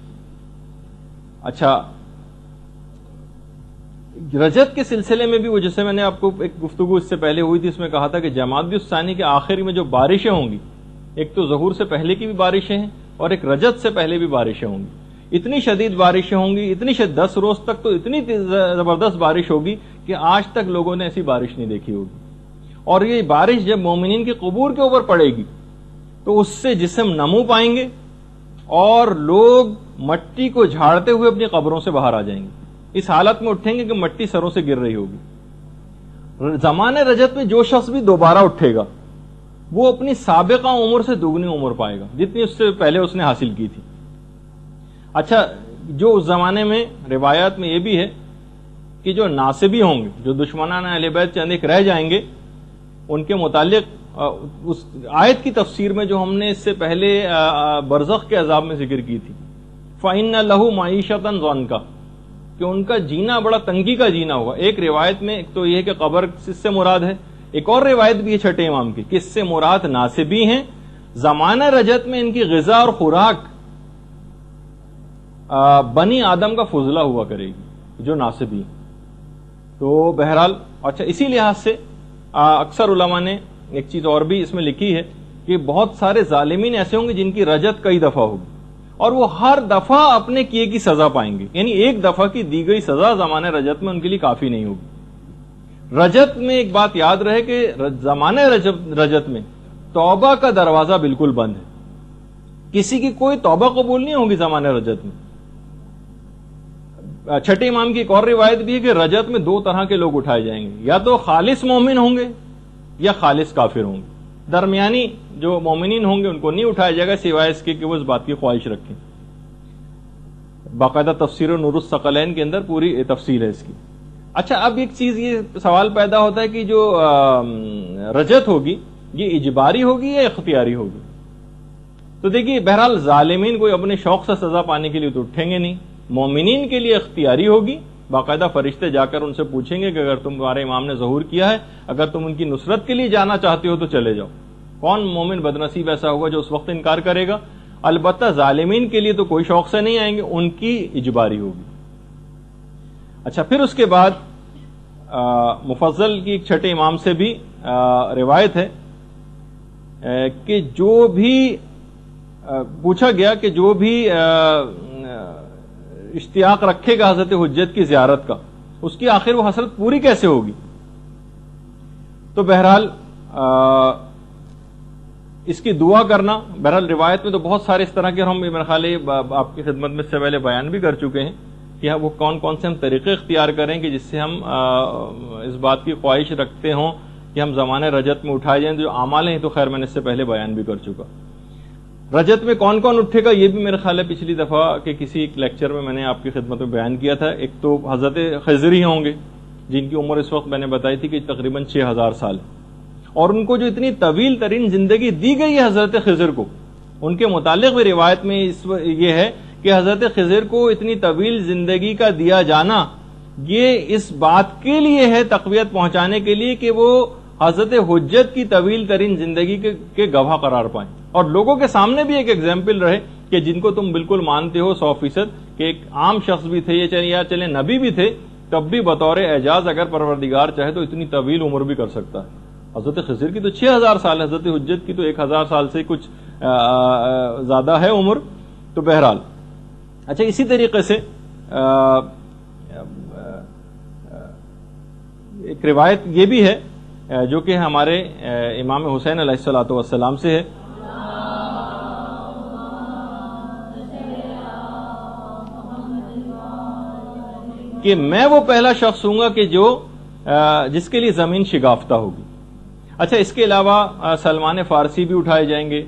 اچھا، رجعت کے سلسلے میں بھی وہ جیسے میں نے آپ کو ایک گفتگو اس سے پہلے ہوئی تھی، اس میں کہا تھا کہ جمادی الثانی کے آخر میں جو بارشیں ہوں گی، ایک تو ظہور سے پہلے کی بھی بارشیں ہیں اور ایک رجعت سے پہلے بھی بارشیں ہوں گی، اتنی شدید بارشیں ہوں گی، اتنی 10 روز تک تو اتنی زبردست بارش ہوگی کہ آج تک لوگوں نے ایسی بارش نہیں دیکھی ہوگی، اور یہ بارش جب مومنین کے قبور کے اوپر پڑے گی تو اس سے جسم نمو پائیں گے اور لوگ مٹی کو جھاڑتے ہوئے اپنی قبروں سے باہر آ جائیں گے، اس حالت میں اٹھیں گے کہ مٹی سروں سے گر رہی ہوگی۔ زمانے رجعت میں جو شخص بھی دوبارہ اٹھے گا وہ اپنی سابقہ عمر سے دگنی عمر پائے گا جتنی اس سے پہلے اس نے حاصل کی تھی۔ اچھا، جو اس زمانے میں روایات میں یہ بھی ہے کہ جو ناصبی ہوں گے، جو دشمنان اہل بیت چند ایک رہ جائیں گے، ان کے متعلق اس آیت کی تفسیر میں جو ہم نے اس سے پہلے برزخ کے عذاب میں ذکر کی تھی، فَإِنَّ لَهُ مَعِيشَةً ضَنْكَ، کہ ان کا جینا بڑا تنگی کا جینا ہوگا۔ ایک روایت میں ایک تو یہ ہے کہ قبر اس سے مراد ہے، ایک اور روایت بھی ہے چھٹے امام کی کہ اس سے مراد ناصبی ہیں، زمانہ رجعت میں ان کی غذا اور خوراک بنی آدم کا فضلہ ہوا کرے گی جو ناصبی ہیں۔ تو بہرحال اچھا، اسی لحاظ سے اکثر علماء نے ایک چیز اور بھی اس میں لکھی ہے کہ بہت سارے ظالمین ایسے ہوں گے جن کی رجعت کئی دفعہ ہوگی، اور وہ ہر دفعہ اپنے کیے کی سزا پائیں گے. یعنی ایک دفعہ کی دی گئی سزا زمانے رجت میں ان کے لیے کافی نہیں ہوگی. رجت میں ایک بات یاد رہے کہ زمانے رجت میں توبہ کا دروازہ بالکل بند ہے. کسی کی کوئی توبہ قبول نہیں ہوگی زمانے رجت میں. چھٹے امام کی ایک اور روایت بھی ہے کہ رجت میں دو طرح کے لوگ اٹھائے جائیں گے, یا تو خالص مومن ہوں گے یا خالص کافر ہوں گے. درمیانی جو مومنین ہوں گے ان کو نہیں اٹھایا جائے گا سوائے اس کے کہ وہ اس بات کی خواہش رکھیں. باقاعدہ تفسیر نور الثقلین کے اندر پوری تفصیل ہے اس کی. اچھا, اب ایک چیز یہ سوال پیدا ہوتا ہے کہ جو رجت ہوگی یہ اجباری ہوگی یا اختیاری ہوگی؟ تو دیکھیے بہرحال ظالمین کوئی اپنے شوق سے سزا پانے کے لیے تو اٹھیں گے نہیں. مومنین کے لیے اختیاری ہوگی. باقاعدہ فرشتے جا کر ان سے پوچھیں گے کہ اگر تمہارے امام نے ظہور کیا ہے, اگر تم ان کی نصرت کے لیے جانا چاہتے ہو تو چلے جاؤ. کون مومن بدنصیب ایسا ہوگا جو اس وقت انکار کرے گا؟ البتہ ظالمین کے لیے تو کوئی شوق سے نہیں آئیں گے, ان کی اجباری ہوگی. اچھا, پھر اس کے بعد مفضل کی ایک چھٹے امام سے بھی روایت ہے کہ جو بھی پوچھا گیا کہ جو بھی اشتیاق رکھے گا حضرت حجت کی زیارت کا, اس کی آخر وہ حسرت پوری کیسے ہوگی؟ تو بہرحال اس کی دعا کرنا, بہرحال روایت میں تو بہت سارے اس طرح کے, ہم میرا خیال ہے آپ کی خدمت میں اس سے پہلے بیان بھی کر چکے ہیں کہ وہ کون کون سے ہم طریقے اختیار کریں کہ جس سے ہم اس بات کی خواہش رکھتے ہوں کہ ہم زمانے رجت میں اٹھائے جائیں. جو اعمال ہیں تو خیر میں نے اس سے پہلے بیان بھی کر چکا. رجت میں کون کون اٹھے گا یہ بھی میرے خیال ہے پچھلی دفعہ کے کسی ایک لیکچر میں نے آپ کی خدمت میں بیان کیا تھا. ایک تو حضرت خضر ہی ہوں گے جن کی عمر اس وقت میں نے بتائی تھی کہ تقریباً 6000 سال, اور ان کو جو اتنی طویل ترین زندگی دی گئی ہے حضرت خضر کو, ان کے متعلق بھی روایت میں یہ ہے کہ حضرت خضر کو اتنی طویل زندگی کا دیا جانا یہ اس بات کے لیے ہے, تقویت پہنچانے کے لیے کہ وہ حضرت حجت کی طویل ترین زندگی کے گواہ قرار پائیں, اور لوگوں کے سامنے بھی ایک ایگزامپل رہے کہ جن کو تم بالکل مانتے ہو 100% کہ ایک عام شخص بھی تھے یا چلے نبی بھی تھے, تب بھی بطور اعجاز اگر پروردگار چاہے تو اتنی طویل عمر بھی کر سکتا ہے. حضرت خضر کی تو 6000 سال ہے, حضرت حجت کی تو 1000 سال سے کچھ زیادہ ہے عمر. تو بہرحال اچھا, اسی طریقے سے ایک روایت یہ بھی ہے جو کہ ہمارے امام حسین علیہ الصلوۃ والسلام سے ہے کہ میں وہ پہلا شخص ہوں گا کہ جس کے لیے زمین شگافتہ ہوگی. اچھا, اس کے علاوہ سلمان فارسی بھی اٹھائے جائیں گے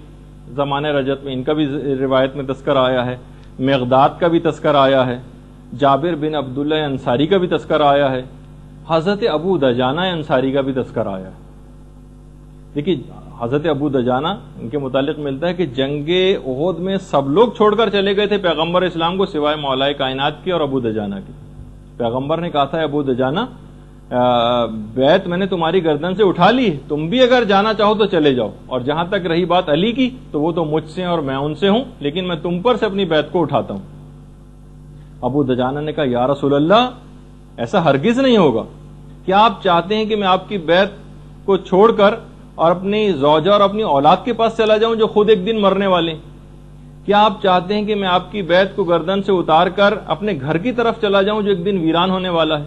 زمانے رجت میں, ان کا بھی روایت میں تذکر آیا ہے. مقداد کا بھی تذکر آیا ہے. جابر بن عبداللہ انصاری کا بھی تذکر آیا ہے. حضرت ابو دجانہ انصاری کا بھی تذکر آیا ہے. دیکھیے حضرت ابو دجانہ ان کے متعلق ملتا ہے کہ جنگ احد میں سب لوگ چھوڑ کر چلے گئے تھے پیغمبر اسلام کو سوائے مولا کائنات کی اور ابو دجانہ کی. پیغمبر نے کہا تھا ابو دجانہ بیعت میں نے تمہاری گردن سے اٹھا لی, تم بھی اگر جانا چاہو تو چلے جاؤ, اور جہاں تک رہی بات علی کی تو وہ تو مجھ سے اور میں ان سے ہوں, لیکن میں تم پر سے اپنی بیعت کو اٹھاتا ہوں. ابو دجانہ نے کہا یا رسول اللہ ایسا ہرگز نہیں ہوگا, کیا آپ چاہتے ہیں کہ میں آپ کی بیعت کو چھوڑ کر اور اپنی زوجہ اور اپنی اولاد کے پاس چلا جاؤں جو خود ایک دن مرنے والے ہیں؟ کیا آپ چاہتے ہیں کہ میں آپ کی بیعت کو گردن سے اتار کر اپنے گھر کی طرف چلا جاؤں جو ایک دن ویران ہونے والا ہے؟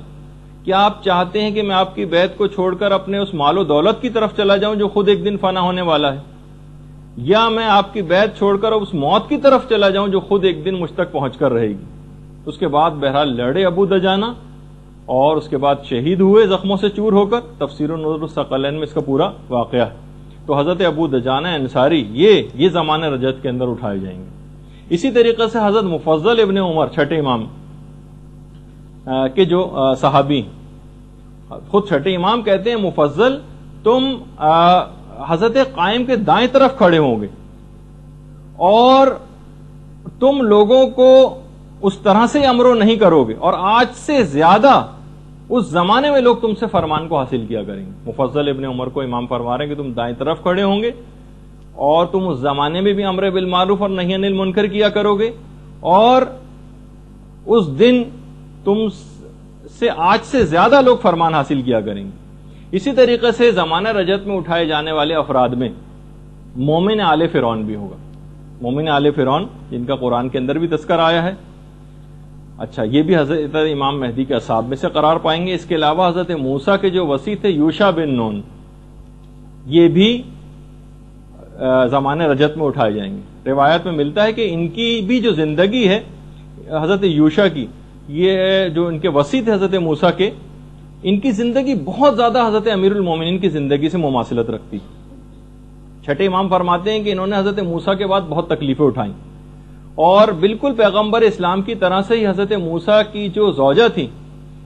کیا آپ چاہتے ہیں کہ میں آپ کی بیعت کو چھوڑ کر اپنے اس مال و دولت کی طرف چلا جاؤں جو خود ایک دن فنا ہونے والا ہے؟ یا میں آپ کی بیعت چھوڑ کر اس موت کی طرف چلا جاؤں جو خود ایک دن مجھ تک پہنچ کر رہے گی؟ اس کے بعد بہرحال لڑے ابو دجانہ اور اس کے بعد شہید ہوئے زخموں سے چور ہو کر. تفسیر نور الثقلین میں اس کا پورا واقعہ ہے. تو حضرت ابو دجانہ انصاری یہ زمانے رجت کے اندر اٹھائے جائیں گے. اسی طریقے سے حضرت مفضل ابن عمر چھٹے امام کے جو صحابی, خود چھٹے امام کہتے ہیں مفضل تم حضرت قائم کے دائیں طرف کھڑے ہوں گے اور تم لوگوں کو اس طرح سے امرو نہیں کرو گے, اور آج سے زیادہ اس زمانے میں لوگ تم سے فرمان کو حاصل کیا کریں گے. مفضل ابن عمر کو امام فرما رہے ہیں کہ تم دائیں طرف کھڑے ہوں گے اور تم اس زمانے میں بھی امر بالمعروف اور نہی عن المنکر کیا کرو گے, اور اس دن تم سے آج سے زیادہ لوگ فرمان حاصل کیا کریں گے. اسی طریقے سے زمانہ رجت میں اٹھائے جانے والے افراد میں مومن آل فرعون بھی ہوگا. مومن آل فرعون جن کا قرآن کے اندر بھی تذکر آیا ہے. اچھا یہ بھی حضرت امام مہدی کے اصحاب میں سے قرار پائیں گے. اس کے علاوہ حضرت موسیٰ کے جو وصی تھے یوشع بن نون، یہ بھی زمانے رجت میں اٹھائے جائیں گے. روایت میں ملتا ہے کہ ان کی بھی جو زندگی ہے حضرت یوشع کی، یہ جو ان کے وصی تھے حضرت موسیٰ کے، ان کی زندگی بہت زیادہ حضرت امیر المومنین کی زندگی سے مماثلت رکھتی. چھٹے امام فرماتے ہیں کہ انہوں نے حضرت موسیٰ کے بعد بہت تکلیفیں اٹھائیں، اور بالکل پیغمبر اسلام کی طرح سے ہی حضرت موسیٰ کی جو زوجہ تھی،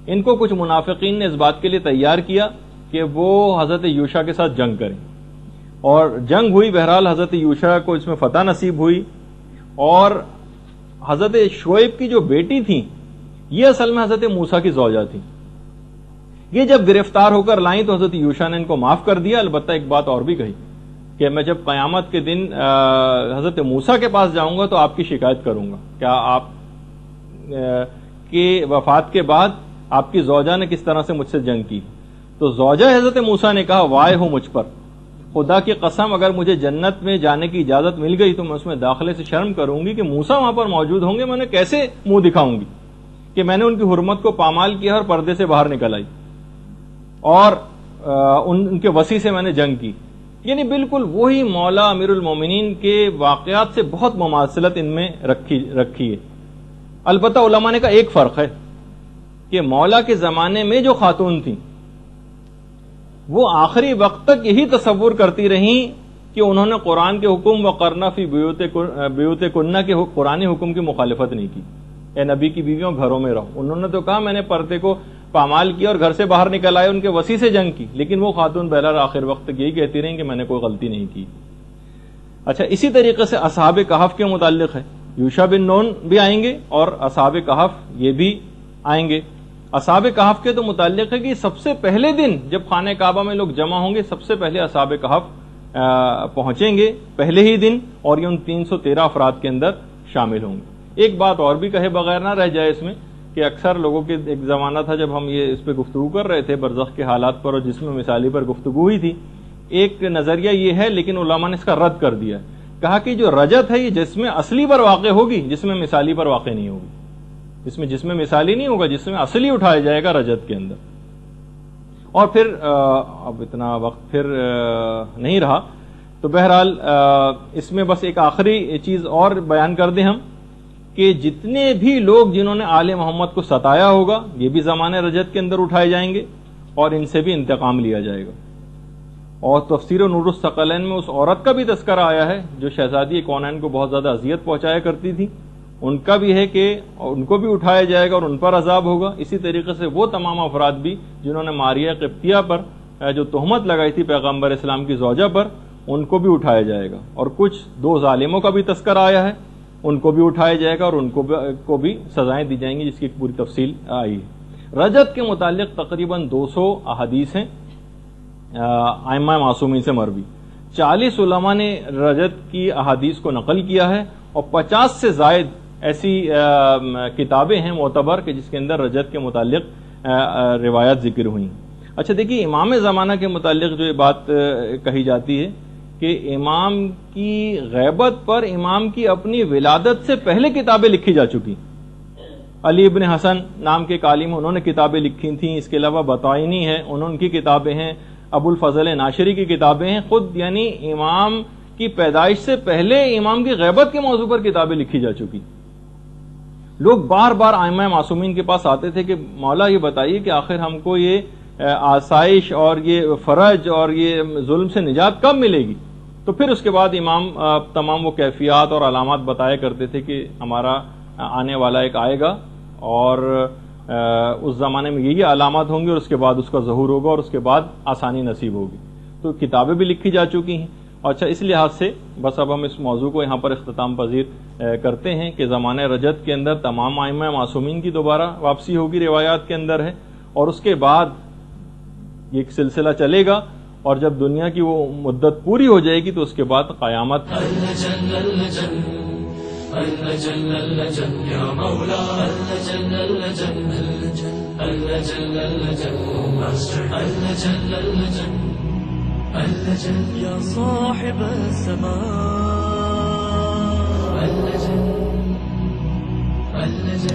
ان کو کچھ منافقین نے اس بات کے لیے تیار کیا کہ وہ حضرت یوشع کے ساتھ جنگ کریں، اور جنگ ہوئی. بہرحال حضرت یوشع کو اس میں فتح نصیب ہوئی، اور حضرت شعیب کی جو بیٹی تھی یہ اصل میں حضرت موسیٰ کی زوجہ تھی. یہ جب گرفتار ہو کر لائیں تو حضرت یوشع نے ان کو معاف کر دیا. البتہ ایک بات اور بھی کہی کہ میں جب قیامت کے دن حضرت موسیٰ کے پاس جاؤں گا تو آپ کی شکایت کروں گا، کیا آپ کی وفات کے بعد آپ کی زوجہ نے کس طرح سے مجھ سے جنگ کی. تو زوجہ حضرت موسیٰ نے کہا وائے ہو مجھ پر، خدا کی قسم اگر مجھے جنت میں جانے کی اجازت مل گئی تو میں اس میں داخلے سے شرم کروں گی کہ موسیٰ وہاں پر موجود ہوں گے، میں نے کیسے منہ دکھاؤں گی کہ میں نے ان کی حرمت کو پامال کیا اور پردے سے باہر نکل آئی اور ان کے وصی سے میں نے جنگ کی. یعنی بالکل وہی مولا امیر المومنین کے واقعات سے بہت مماثلت ان میں رکھی ہے. البتہ علماء نے کہا ایک فرق ہے کہ مولا کے زمانے میں جو خاتون تھیں وہ آخری وقت تک یہی تصور کرتی رہیں کہ انہوں نے قرآن کے حکم وقرنا فی بیوتکنہ کے قرآنی حکم کی مخالفت نہیں کی. اے نبی کی بیویوں گھروں میں رہو. انہوں نے تو کہا میں نے پردے کو پامال کیا اور گھر سے باہر نکل آئے، ان کے وصی سے جنگ کی، لیکن وہ خاتون بہرحال آخر وقت تک یہی کہتی رہیں کہ میں نے کوئی غلطی نہیں کی. اچھا اسی طریقے سے اصحاب کہف کے متعلق ہے. یوشع بن نون بھی آئیں گے اور اصحاب کہف یہ بھی آئیں گے. اصحاب کہف کے تو متعلق ہے کہ سب سے پہلے دن جب خانہ کعبہ میں لوگ جمع ہوں گے سب سے پہلے اصحاب کہف پہنچیں گے پہلے ہی دن، اور یہ ان 313 افراد کے اندر شامل ہوں گے. ایک بات اور بھی کہے بغیر نہ رہ جائے اس میں کہ اکثر لوگوں کے ایک زمانہ تھا جب ہم یہ اس پہ گفتگو کر رہے تھے برزخ کے حالات پر اور جسم مثالی پر گفتگو ہوئی تھی، ایک نظریہ یہ ہے لیکن علماء نے اس کا رد کر دیا، کہا کہ جو رجت ہے یہ جسم اصلی پر واقع ہوگی، جسم مثالی پر واقع نہیں ہوگی. اس میں جسم مثالی نہیں ہوگا، جسم اصلی اٹھایا جائے گا رجت کے اندر. اور پھر اب اتنا وقت پھر نہیں رہا تو بہرحال اس میں بس ایک آخری چیز اور بیان کر دیں ہم کہ جتنے بھی لوگ جنہوں نے آل محمد کو ستایا ہوگا یہ بھی زمانے رجت کے اندر اٹھائے جائیں گے اور ان سے بھی انتقام لیا جائے گا. اور تفسیر نور الثقلین میں اس عورت کا بھی تذکرہ آیا ہے جو شہزادی کونین کو بہت زیادہ اذیت پہنچایا کرتی تھی، ان کا بھی ہے کہ ان کو بھی اٹھایا جائے گا اور ان پر عذاب ہوگا. اسی طریقے سے وہ تمام افراد بھی جنہوں نے ماریہ قبطیہ پر جو تہمت لگائی تھی پیغمبر اسلام کی زوجہ پر، ان کو بھی اٹھایا جائے گا. اور کچھ 2 ظالموں کا بھی تذکرہ آیا ہے، ان کو بھی اٹھایا جائے گا اور ان کو بھی سزائیں دی جائیں گی جس کی پوری تفصیل آئی ہے. رجت کے متعلق تقریباً 200 احادیث ہیں ائمہ معصومین سے مروی. 40 علماء نے رجت کی احادیث کو نقل کیا ہے اور 50 سے زائد ایسی کتابیں ہیں معتبر کہ جس کے اندر رجت کے متعلق روایات ذکر ہوئی. اچھا دیکھیے امام زمانہ کے متعلق جو یہ بات کہی جاتی ہے کہ امام کی غیبت پر امام کی اپنی ولادت سے پہلے کتابیں لکھی جا چکی. علی ابن حسن نام کے عالم انہوں نے کتابیں لکھی تھیں. اس کے علاوہ بطائنی ہے ان کی کتابیں ہیں، ابو الفضل ناشری کی کتابیں ہیں. خود یعنی امام کی پیدائش سے پہلے امام کی غیبت کے موضوع پر کتابیں لکھی جا چکی. لوگ بار بار ائمہ معصومین کے پاس آتے تھے کہ مولا یہ بتائیے کہ آخر ہم کو یہ آسائش اور یہ فرج اور یہ ظلم سے نجات کب ملے گی. تو پھر اس کے بعد امام تمام وہ کیفیات اور علامات بتایا کرتے تھے کہ ہمارا آنے والا ایک آئے گا اور اس زمانے میں یہی علامات ہوں گی اور اس کے بعد اس کا ظہور ہوگا اور اس کے بعد آسانی نصیب ہوگی. تو کتابیں بھی لکھی جا چکی ہیں. اچھا اس لحاظ سے بس اب ہم اس موضوع کو یہاں پر اختتام پذیر کرتے ہیں کہ زمانہ رجت کے اندر تمام ائمہ معصومین کی دوبارہ واپسی ہوگی روایات کے اندر ہے، اور اس کے بعد یہ ایک سلسلہ چلے گا اور جب دنیا کی وہ مدت پوری ہو جائے گی تو اس کے بعد قیامت. يا صاحب السماء اللجن